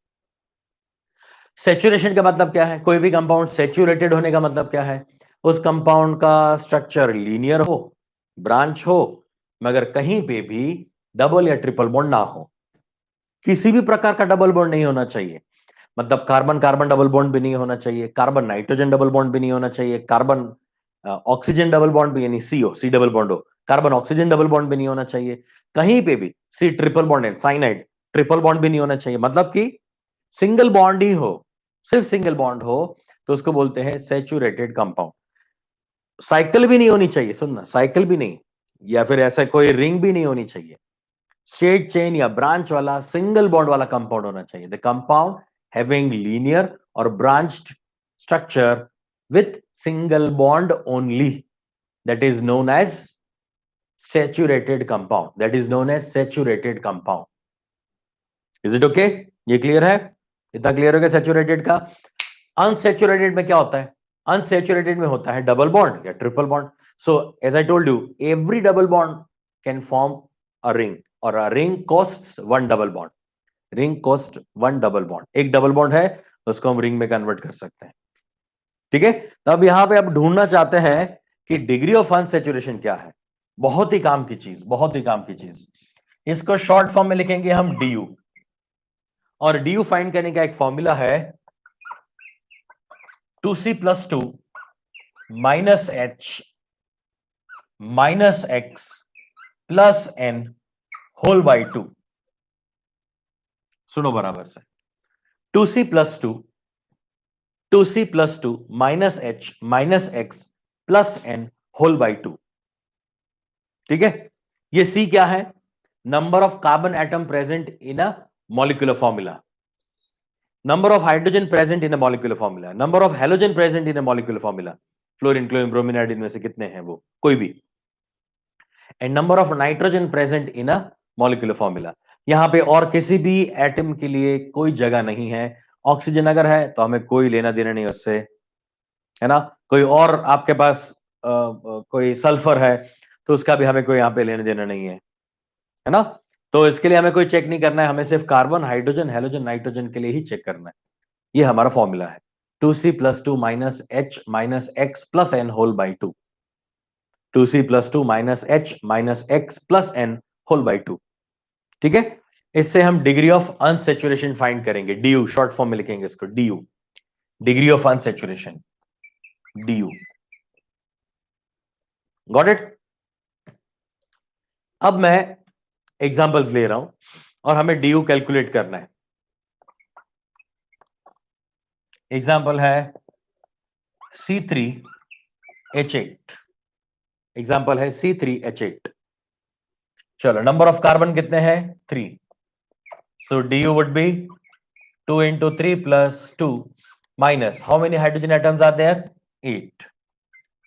S1: सेचुरेशन का मतलब क्या है? कोई भी कंपाउंड सेचुरेटेड होने का मतलब क्या है? उस कंपाउंड का स्ट्रक्चर लीनियर हो, ब्रांच हो, मगर कहीं पे भी डबल या ट्रिपल बॉन्ड ना हो, किसी भी प्रकार का डबल बॉन्ड नहीं होना चाहिए। मतलब कार्बन कार्बन डबल बॉन्ड भी नहीं होना चाहिए, कार्बन नाइट्रोजन डबल बॉन्ड भी नहीं होना चाहिए, कार्बन ऑक्सीजन डबल बॉन्ड भी, यानी सी डबल बॉन्ड हो, कार्बन ऑक्सीजन डबल बॉन्ड भी नहीं होना चाहिए, कहीं पे भी सी ट्रिपल बॉन्ड है, साइनाइड ट्रिपल बॉन्ड भी नहीं होना चाहिए। मतलब कि सिंगल बॉन्ड ही हो, सिर्फ सिंगल बॉन्ड हो तो उसको बोलते हैं सैचुरेटेड कंपाउंड। साइकिल भी नहीं होनी चाहिए, सुनना, साइकिल भी नहीं, या फिर ऐसा कोई रिंग भी नहीं होनी चाहिए, स्ट्रेट चेन या ब्रांच वाला सिंगल बॉन्ड वाला कंपाउंड होना चाहिए। द कंपाउंड हैविंग लीनियर और branched structure with single bond only, that is known as saturated compound, that is known as saturated compound. Is it okay? ये clear है? इतना clear हो गया सैचुरेटेड का। अनसैचुरेटेड में क्या होता है? अनसैचुरेटेड में होता है डबल बॉन्ड या triple bond. So as I told you, every double bond can form a ring, और a ring costs one double bond, ring cost one double bond, एक डबल बॉन्ड है तो उसको हम रिंग में कन्वर्ट कर सकते हैं। ठीक है, तो अब यहां पे आप ढूंढना चाहते हैं कि डिग्री ऑफ अनसैचुरेशन क्या है। बहुत ही काम की चीज, बहुत ही काम की चीज। इसको शॉर्ट फॉर्म में लिखेंगे हम डी, और डी फाइंड करने का एक फॉर्मूला है 2C+2 minus H minus x plus N whole by 2। सुनो बराबर से, 2C+2 minus H minus x plus N whole by 2। ठीक है, ये सी क्या है? Number of carbon atom present in a molecular formula, number of hydrogen present in a molecular formula, number of halogen present in a molecular formula, fluorine chlorine bromine iodine में से कितने हैं वो, कोई भी, and number of nitrogen present in a molecular formula. यहां पे और किसी भी एटम के लिए कोई जगह नहीं है। ऑक्सीजन अगर है तो हमें कोई लेना देना नहीं उससे, है ना। कोई और आपके पास कोई सल्फर है तो उसका भी हमें कोई यहां पे लेना देना नहीं है ना। तो इसके लिए हमें कोई चेक नहीं करना है, हमें सिर्फ कार्बन हाइड्रोजन हेलोजन नाइट्रोजन के लिए ही चेक करना है। ये हमारा फॉर्मूला है 2C+2 minus H minus x plus N whole by 2, 2C+2 minus H minus x plus N whole by 2। ठीक है, इससे हम डिग्री ऑफ अनसेचुरेशन फाइंड करेंगे, डी, शॉर्ट फॉर्म में लिखेंगे इसको D, degree of unsaturation. du। Got it? अब मैं एग्जांपल्स ले रहा हूं और हमें du कैलकुलेट करना है। एग्जांपल है C3H8। एग्जांपल है C3H8। चलो, नंबर ऑफ कार्बन कितने हैं? 3। सो du would be 2 into 3 plus 2 minus how many hydrogen atoms are there? 8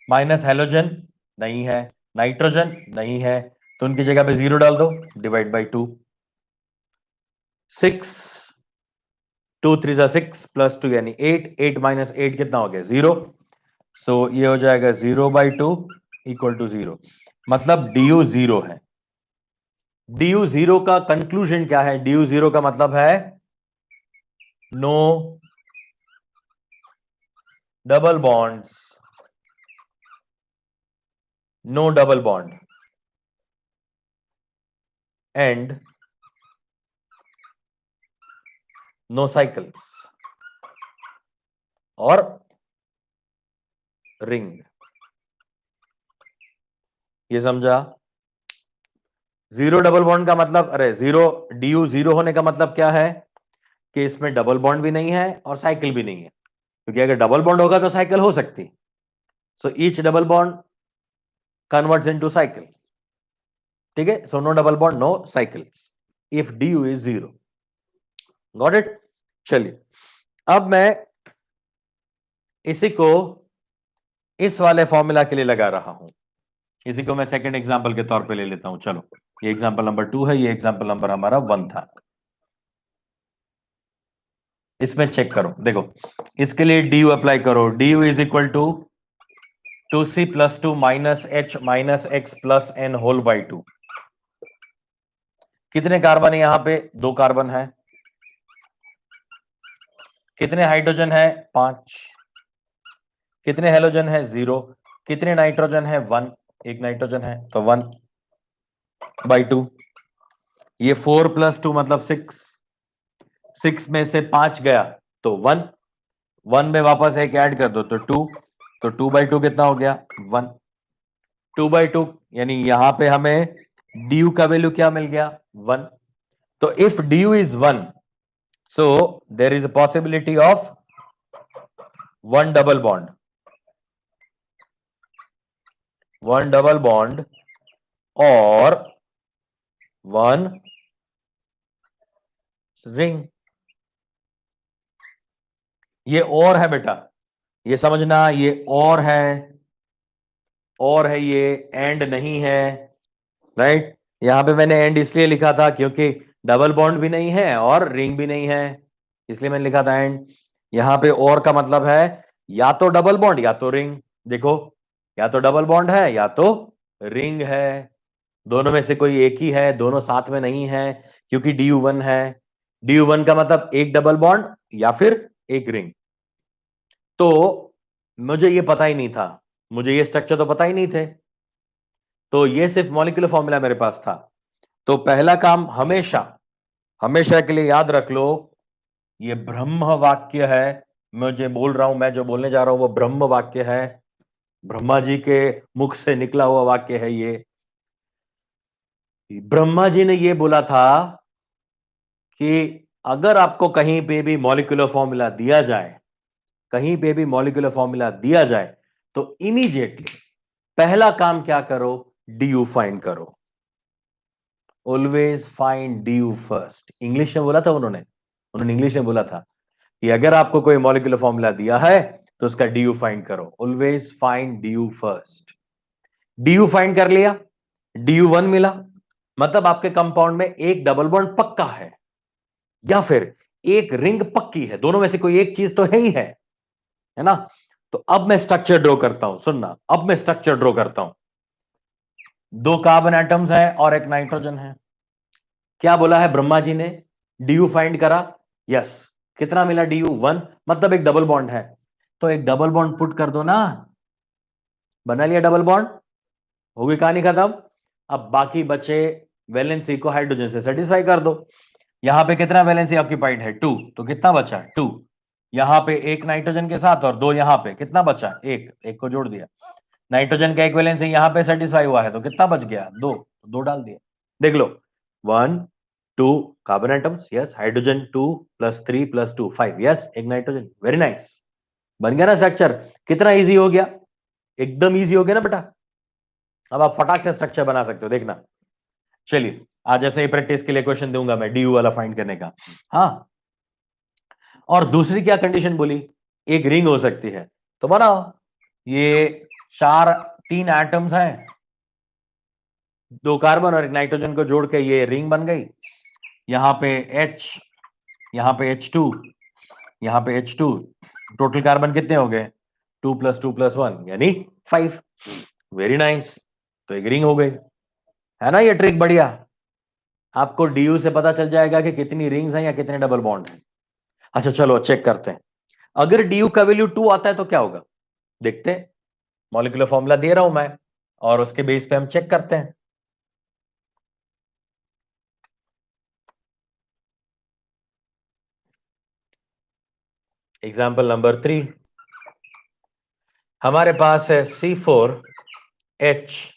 S1: minus halogen नहीं है, नाइट्रोजन नहीं है, तो उनकी जगह पे 0 डाल दो, डिवाइड बाई 2। 6 2 3 6 प्लस 2 यानी 8, 8 माइनस 8 कितना हो गया? 0। सो ये हो जाएगा 0/2 इक्वल टू 0। मतलब du 0 है। du 0 का कंक्लूजन क्या है? du 0 का मतलब है no double bonds, no double bond and no cycles और रिंग। ये समझा? जीरो डबल बॉन्ड का मतलब, अरे जीरो, du जीरो होने का मतलब क्या है? कि इसमें डबल बॉन्ड भी नहीं है और साइकिल भी नहीं है, क्योंकि अगर डबल बॉन्ड होगा तो साइकिल हो सकती। So each double bond converts into cycle. ठीक है? So no double bond, no cycles if du is 0। Got it? चलिए, अब मैं इसी को इस वाले फॉर्मूला के लिए लगा रहा हूं। इसी को मैं सेकंड एग्जांपल के तौर पे ले लेता हूं। चलो, ये एग्जांपल नंबर 2 है, ये एग्जांपल नंबर हमारा 1 था। इसमें चेक करो, देखो, इसके लिए du अप्लाई करो। du is equal to 2c plus 2 minus h minus x plus n whole by 2। कितने कार्बन है यहां पे? 2 कार्बन है। कितने हाइड्रोजन है? 5। कितने हेलोजन है? 0। कितने नाइट्रोजन है? 1। एक नाइट्रोजन है, तो 1/2। ये 4 प्लस 2 मतलब 6। 6 में से 5 गया तो 1। 1 में वापस एक ऐड कर दो तो 2। तो 2/2 कितना हो गया? 1। 2/2 यानी यहां पे हमें du का वैल्यू क्या मिल गया? 1। तो if du is 1, so there is a possibility of 1 double bond, 1 double bond और 1 रिंग। ये और है बेटा, ये समझना, ये और है ये एंड नहीं है। राइट? यहां पे मैंने एंड इसलिए लिखा था क्योंकि डबल बॉन्ड भी नहीं है और रिंग भी नहीं है, इसलिए मैंने लिखा था एंड। यहां पे और का मतलब है या तो डबल बॉन्ड या तो रिंग। देखो, या तो डबल बॉन्ड है या तो रिंग है, दोनों में से कोई एक ही है, दोनों साथ में नहीं है, क्योंकि du1 है। du1 का मतलब एक डबल बॉन्ड या फिर एक रिंग। तो मुझे ये पता ही नहीं था, मुझे ये स्ट्रक्चर तो पता ही नहीं थे, तो ये सिर्फ मॉलिक्यूलर फॉर्मूला मेरे पास था। तो पहला काम हमेशा, हमेशा के लिए याद रख लो, ये ब्रह्म वाक्य है। मुझे बोल रहा हूं, मैं जो बोलने जा रहा हूं वो ब्रह्म वाक्य है, ब्रह्मा जी के मुख से निकला हुआ वाक्य है ये। ब्रह्मा जी ने ये बोला था कि अगर आपको कहीं पे भी मॉलिक्यूलर फॉर्मूला दिया जाए, कहीं पे भी मॉलिक्यूलर फॉर्मूला दिया जाए, तो इमीडिएटली पहला काम क्या करो? du फाइंड करो। Always find du first. English में बोला था उन्होंने, इंग्लिश में बोला था कि अगर आपको कोई मॉलिक्यूलर फॉर्मूला दिया है तो उसका du फाइंड करो। Always find du first. du find कर लिया, du1 मिला, मतलब आपके कंपाउंड में एक डबल बॉन्ड पक्का है या फिर एक रिंग पक्की है, दोनों में से कोई एक चीज तो है ही है ना? तो अब मैं स्ट्रक्चर ड्रॉ करता हूं, सुनना, अब मैं स्ट्रक्चर ड्रॉ करता हूं। 2 कार्बन एटम्स हैं और एक नाइट्रोजन है। क्या बोला है ब्रह्मा जी ने? du फाइंड करा, यस। कितना मिला? du1, मतलब एक डबल बॉन्ड है, तो एक डबल बॉन्ड पुट कर दो ना, बना लिया डबल बॉन्ड, हो गई कहानी खत्म। अब बाकी बचे वैलेंसी को हाइड्रोजन से सेटिस्फाई कर दो। यहां पे कितना वैलेंसी ऑक्यूपाइड है? 2, तो कितना बचा? 2। यहां पे एक नाइट्रोजन के साथ और दो यहां पे, कितना बचा? एक को जोड़ दिया। नाइट्रोजन का इक्विवेलेंस यहां पे सेटिस्फाई हुआ है तो कितना बच गया? दो डाल दिया। देख लो, 1 2 carbon atoms, yes. Hydrogen 2 + 3 + 2 5, yes. एक नाइट्रोजन, वेरी नाइस। बन गया ना स्ट्रक्चर? कितना इजी हो गया, एकदम इजी हो गया ना बेटा। अब आप फटाक से स्ट्रक्चर बना सकते हो, देखना। चलिए, आज ऐसे ही प्रैक्टिस के लिए क्वेश्चन दूंगा मैं डीयू वाला फाइंड करने का। हाँ, और दूसरी क्या कंडीशन बोली? एक रिंग हो सकती है, तो बनाओ। ये तीन एटम्स हैं, 2 कार्बन और एक नाइट्रोजन को जोड़ के ये रिंग बन गई। यहां पे H, यहां पे H2, यहां पे H2। टोटल कार्बन कितने हो गए? 2 + 2 + 1 यानी 5। वेरी नाइस, तो एक रिंग हो गई, है ना? ये ट्रिक बढ़िया। आपको डीयू से पता चल जाएगा कि कितनी रिंग्स हैं या कितने डबल बॉन्ड हैं। अच्छा चलो चेक करते हैं। अगर डीयू का वैल्यू 2 आता है तो क्या होगा, देखते हैं। मॉलिक्यूलर फॉर्मूला दे रहा हूं मैं और उसके बेस पे हम चेक करते हैं। एग्जाम्पल नंबर 3, हमारे पास है C4H6।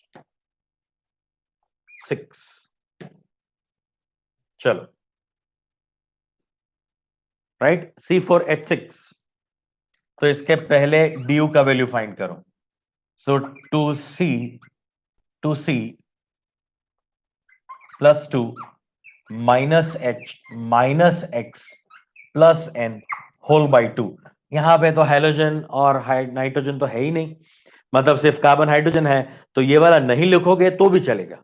S1: चलो, राइट, C4H6। तो इसके पहले डीयू का वैल्यू फाइंड करो। So 2C + 2 - H - X + N whole by 2। यहां पे तो हैलोजन और नाइट्रोजन तो है ही नहीं, मतलब सिर्फ कार्बन हाइड्रोजन है। तो ये वाला नहीं लिखोगे तो भी चलेगा,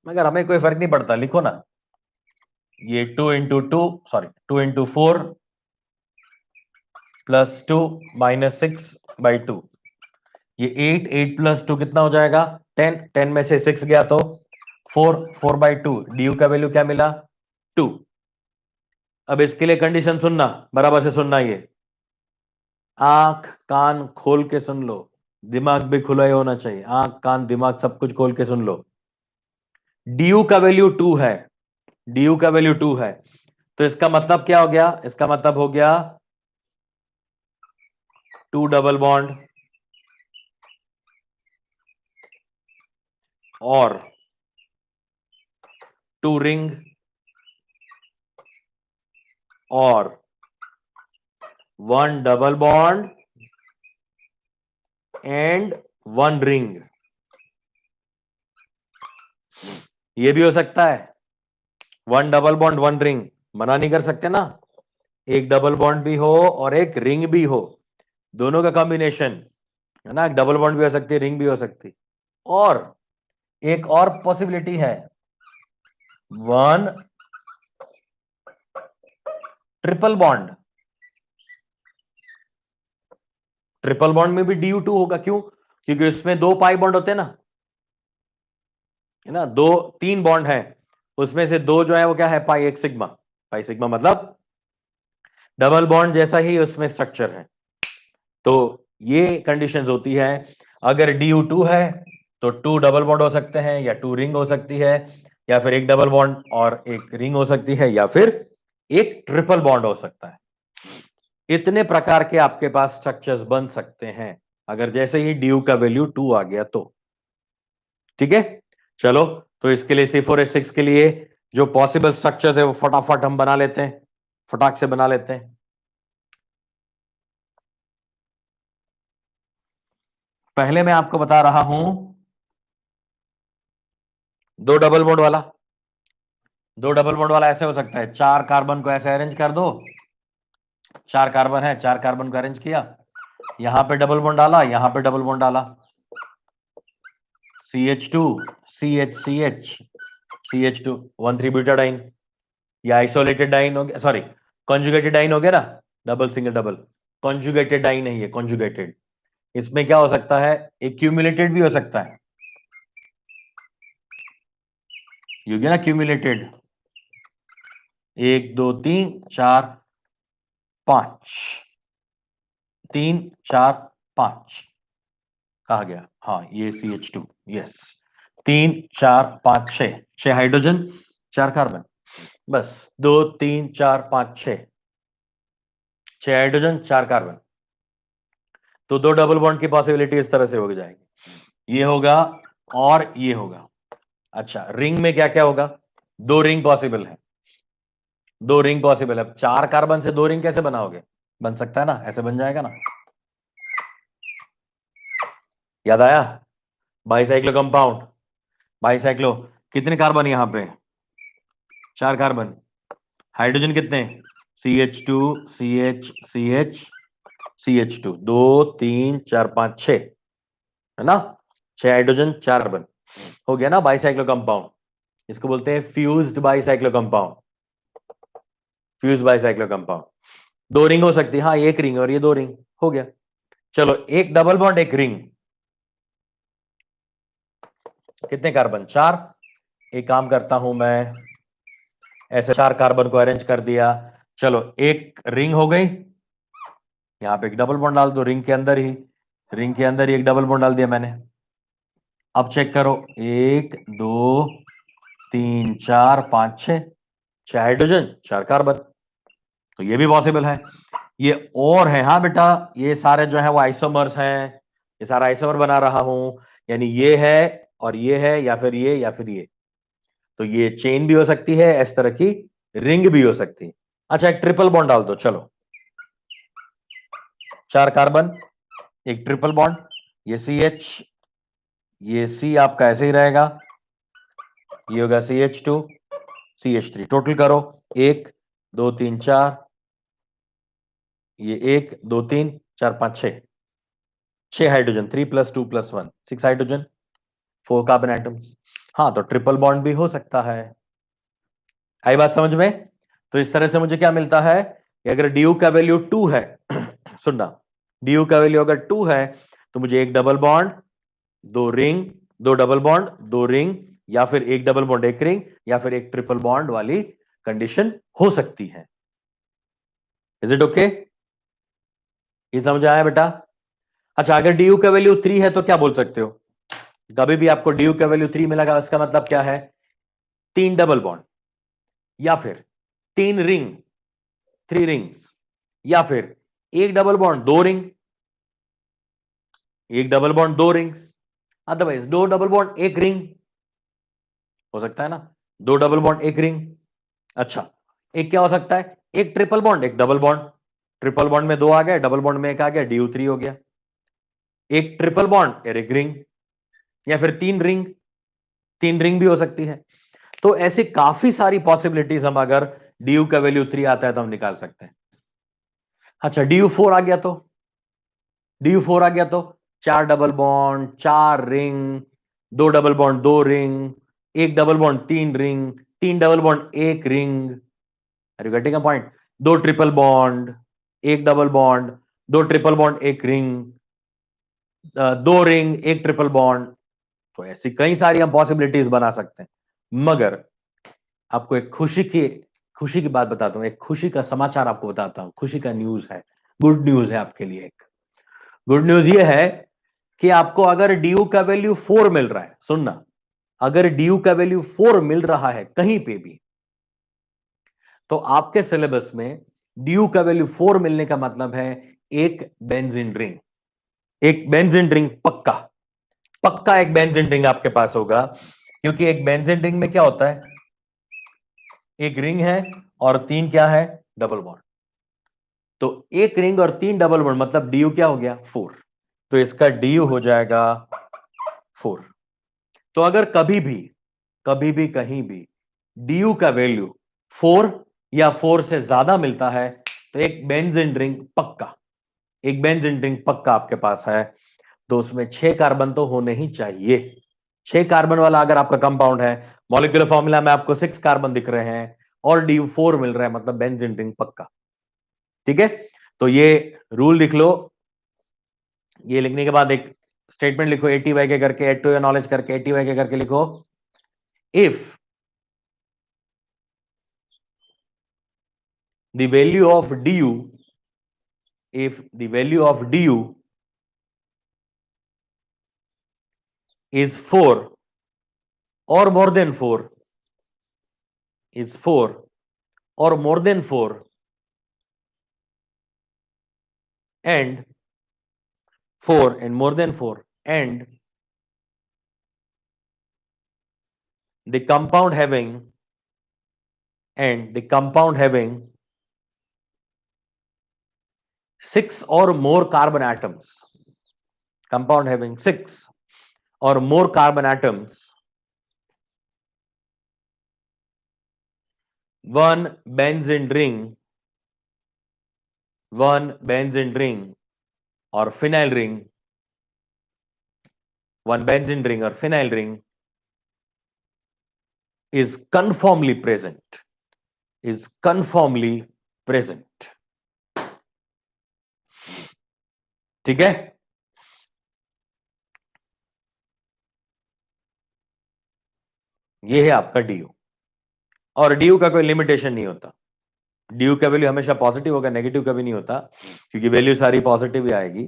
S1: मगर हमें कोई फर्क नहीं पड़ता, लिखो ना। ये 2 × 2, सॉरी 2 × 4 + 2 - 6/2। ये 8 + 2 कितना हो जाएगा? 10 में से 6 गया तो 4/2। डी का वैल्यू क्या मिला? 2। अब इसके लिए कंडीशन सुनना, बराबर से सुनना। ये आंख कान खोल के सुन लो, दिमाग भी खुला ही होना चाहिए। आंख कान दिमाग सब कुछ खोल के सुन लो। डी का वैल्यू 2 है, डी का वैल्यू 2 है, तो इसका मतलब क्या हो गया? इसका मतलब हो गया 2 डबल बॉन्ड और 2 रिंग और 1 डबल बॉन्ड एंड 1 रिंग। ये भी हो सकता है, 1 डबल बॉन्ड 1 रिंग। मना नहीं कर सकते ना, एक डबल बॉन्ड भी हो और एक रिंग भी हो, दोनों का कॉम्बिनेशन है ना। डबल बॉन्ड भी हो सकती है, रिंग भी हो सकती। और एक और पॉसिबिलिटी है, 1 ट्रिपल बॉन्ड। ट्रिपल बॉन्ड में भी DU2 होगा, क्यों? क्योंकि उसमें 2 पाई बॉन्ड होते हैं ना, है ना। 3 बॉन्ड है, उसमें से 2 जो है वो क्या है? पाई, एक सिग्मा। पाई सिग्मा मतलब डबल बॉन्ड जैसा ही उसमें स्ट्रक्चर है। तो ये कंडीशंस होती है। अगर DU2 है तो 2 डबल बॉन्ड हो सकते हैं, या 2 रिंग हो सकती है, या फिर एक डबल बॉन्ड और एक रिंग हो सकती है, या फिर एक ट्रिपल बॉन्ड हो सकता है। इतने प्रकार के आपके पास स्ट्रक्चर्स बन सकते हैं, अगर जैसे ही ड्यू का वैल्यू 2 आ गया तो। ठीक है, चलो। तो इसके लिए C4H6 के लिए जो पॉसिबल स्ट्रक्चर्स है वो फटाफट हम बना लेते हैं, फटाक से बना लेते हैं। पहले मैं आपको बता रहा हूं, 2 डबल बॉन्ड वाला। 2 डबल बॉन्ड वाला ऐसे हो सकता है, 4 कार्बन को ऐसे अरेंज कर दो। 4 कार्बन है, 4 कार्बन को अरेंज किया, यहां पे डबल बॉन्ड डाला, यहां पे डबल बॉन्ड डाला, CH2 CH CH2 1,3 ब्यूटाडाइन। ये आइसोलेटेड डाइन हो गया, सॉरी कॉन्जुगेटेड डाइन हो गया ना। Double single double, conjugated diene है ये, कॉन्जुगेटेड। इसमें क्या हो सकता है? एक्यूमुलेटेड भी हो सकता है, ये हो गया ना क्यूमुलेटेड। 1 2 3 4 5, 3 4 5 कहा गया? हाँ, ये CH2, यस। 3 4 5 6, 6 हाइड्रोजन 4 कार्बन, बस 2 3 4 5 6, 6 हाइड्रोजन 4 कार्बन, तो 2 डबल बॉन्ड की पॉसिबिलिटी इस तरह से हो जाएगी, ये होगा और ये होगा। अच्छा, रिंग में क्या क्या होगा? 2 रिंग पॉसिबल है, 2 रिंग पॉसिबल है। 4 कार्बन से 2 रिंग कैसे बनाओगे? बन सकता है ना, ऐसे बन जाएगा ना। याद आया? बाईसाइक्लो कंपाउंड, बाईसाइक्लो, कितने कार्बन यहां पे? 4 कार्बन। हाइड्रोजन कितने? CH2 CH CH CH2, 2 3 4 5 6, है ना? 6 हाइड्रोजन 4 कार्बन हो गया ना बाईसाइक्लो कंपाउंड। इसको बोलते हैं fused bicyclo compound, fuse bicyclo compound. 2 ring हो सकती है, हाँ, एक रिंग और ये 2 रिंग हो गया। चलो, एक डबल बॉन्ड एक रिंग, कितने कार्बन? 4। एक काम करता हूं मैं, ऐसे 4 कार्बन को अरेंज कर दिया। चलो, एक रिंग हो गई, यहां पे एक डबल बॉन्ड डाल दो, रिंग के अंदर ही, रिंग के अंदर ही एक डबल बॉन्ड डाल दिया मैंने। अब चेक करो, 1 2 3 4 5 6, 6 हाइड्रोजन 4 कार्बन, तो ये भी पॉसिबल है। ये और है, हाँ बेटा, ये सारे जो है वो आइसोमर्स हैं, ये सारा आइसोमर बना रहा हूं, यानी ये है और ये है, या फिर ये या फिर ये। तो ये चेन भी हो सकती है, इस तरह की रिंग भी हो सकती है। अच्छा, एक ट्रिपल बॉन्ड डाल दो, चलो, 4 कार्बन, एक ट्रिपल बॉन्ड, ये CH, ये C आपका ऐसे ही रहेगा, ये होगा CH2 CH3, टोटल करो, 1 2 3 4, ये 1 2 3 4 5 6, 6 हाइड्रोजन, 3 + 2 + 1 6 हाइड्रोजन, 4 कार्बन एटम्स। हाँ, तो ट्रिपल बॉन्ड भी हो सकता है। आई बात समझ में? तो इस तरह से मुझे क्या मिलता है कि अगर डी का वैल्यू 2 है सुनना, डी का वैल्यू अगर 2 है, तो मुझे एक double bond, 2 ring, 2 double bond 2 ring, या फिर एक डबल बॉन्ड एक रिंग, या फिर एक ट्रिपल बॉन्ड वाली कंडीशन हो सकती है। Is it okay? ये समझ आया बेटा? अच्छा, अगर डी का वैल्यू 3 है तो क्या बोल सकते हो? कभी भी आपको डी का वैल्यू 3 मिलेगा, इसका मतलब क्या है? 3 डबल बॉन्ड, या फिर 3 रिंग, 3 रिंग्स, या फिर एक डबल बॉन्ड 2 रिंग, एक double bond 2 rings, otherwise 2 double bond 1 ring, हो सकता है ना, 2 डबल बॉन्ड 1 रिंग। अच्छा, एक क्या हो सकता है? एक ट्रिपल बॉन्ड एक डबल बॉन्ड, ट्रिपल बॉन्ड में 2 आ गया, डबल बॉन्ड में 1 आ गया, DU3 हो गया। एक ट्रिपल बॉन्ड और एक रिंग, या फिर 3 रिंग, 3 रिंग भी हो सकती है। तो ऐसे काफी सारी पॉसिबिलिटीज, हम अगर DU का वैल्यू 3 आता है तो हम निकाल सकते हैं। अच्छा, DU4 आ गया तो, DU4 आ गया तो 4 double bond 4 ring, 2 double bond 2 ring, एक double bond 3 ring, 3 double bond 1 ring, are you getting a point? 2 triple bond, एक double bond, 2 triple bond 1 ring, 2 ring 1 triple bond. तो ऐसी कई सारी हम पॉसिबिलिटीज बना सकते हैं। मगर आपको एक खुशी की बात बताता हूं, एक खुशी का समाचार आपको बताता हूं, खुशी का न्यूज है, गुड न्यूज है आपके लिए। एक गुड न्यूज ये है कि आपको अगर डी का वैल्यू 4 मिल रहा है, सुनना, अगर डी का वैल्यू 4 मिल रहा है कहीं पे भी, तो आपके सिलेबस में डी का वैल्यू 4 मिलने का मतलब है एक बेंजीन रिंग, एक बेंजीन रिंग पक्का, पक्का एक बेंजीन रिंग आपके पास होगा। क्योंकि एक बेंजीन रिंग में क्या होता है? एक रिंग है और 3 क्या है? Double bond. तो एक रिंग और 3 डबल बॉन्ड मतलब डी क्या हो गया? 4। तो इसका डी हो जाएगा 4। तो अगर कभी भी कहीं भी डी का वैल्यू 4 या 4 से ज्यादा मिलता है, तो एक बेंजीन रिंग पक्का, एक बेंजीन रिंग पक्का आपके पास है। तो उसमें 6 कार्बन तो होने ही चाहिए। 6 कार्बन वाला अगर आपका कंपाउंड है, मॉलिक्यूलर फॉर्मूला में आपको 6 कार्बन दिख रहे हैं और DU4 मिल रहा है, मतलब बेंजीन रिंग पक्का। ठीक है, तो ये रूल लिख लो। ये लिखने के बाद एक स्टेटमेंट लिखो, ATY के करके, एड टू योर नॉलेज करके, ATY के करके लिखो, if the value of du, if the value of du is 4 or more than 4, is 4 or more than 4, and 4 and more than 4 and the compound having 6 or more carbon atoms, compound having 6 or more carbon atoms, one benzene ring or phenyl ring, one benzene ring or phenyl ring is conformly present, ठीक है। ये है आपका DU, और DU का कोई limitation नहीं होता, DU का वैल्यू हमेशा पॉजिटिव होगा, नेगेटिव कभी नहीं होता, क्योंकि वैल्यू सारी पॉजिटिव ही आएगी,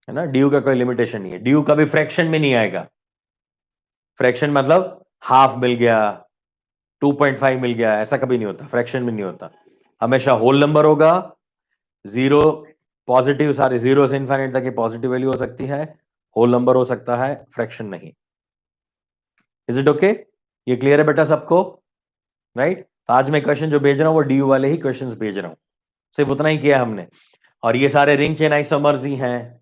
S1: है ना। DU का कोई लिमिटेशन नहीं है, DU कभी फ्रैक्शन में नहीं आएगा। फ्रैक्शन मतलब हाफ मिल गया, 2.5 मिल गया, ऐसा कभी नहीं होता, फ्रैक्शन में नहीं होता, हमेशा होल नंबर होगा। जीरो पॉजिटिव, सारे जीरो से इनफाइनाइट तक पॉजिटिव वैल्यू हो सकती है, होल नंबर हो सकता है, फ्रैक्शन नहीं। Is it okay? ये क्लियर है बेटा सबको? राइट। आज मैं क्वेश्चन जो भेज रहा हूं वो DU वाले ही क्वेश्चंस भेज रहा हूं, सिर्फ उतना ही किया हमने। और ये सारे रिंग चेन आइसोमर्स ही हैं,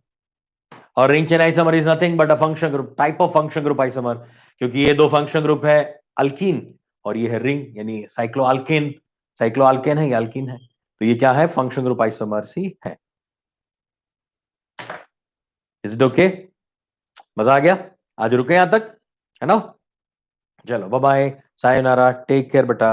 S1: और ring chain isomer is nothing but a function group, type of function group isomer, क्योंकि ये दो फंक्शन ग्रुप है, अल्कीन और ये है रिंग, यानी साइक्लोअल्केन, साइक्लोअल्केन है या अल्कीन है, तो ये क्या है, फंक्शन ग्रुप आइसोमर्स ही है। Is it okay? मजा आ गया? आज रुके यहां तक, है ना? चलो बाय बाय, सायोनारा, टेक केयर बेटा।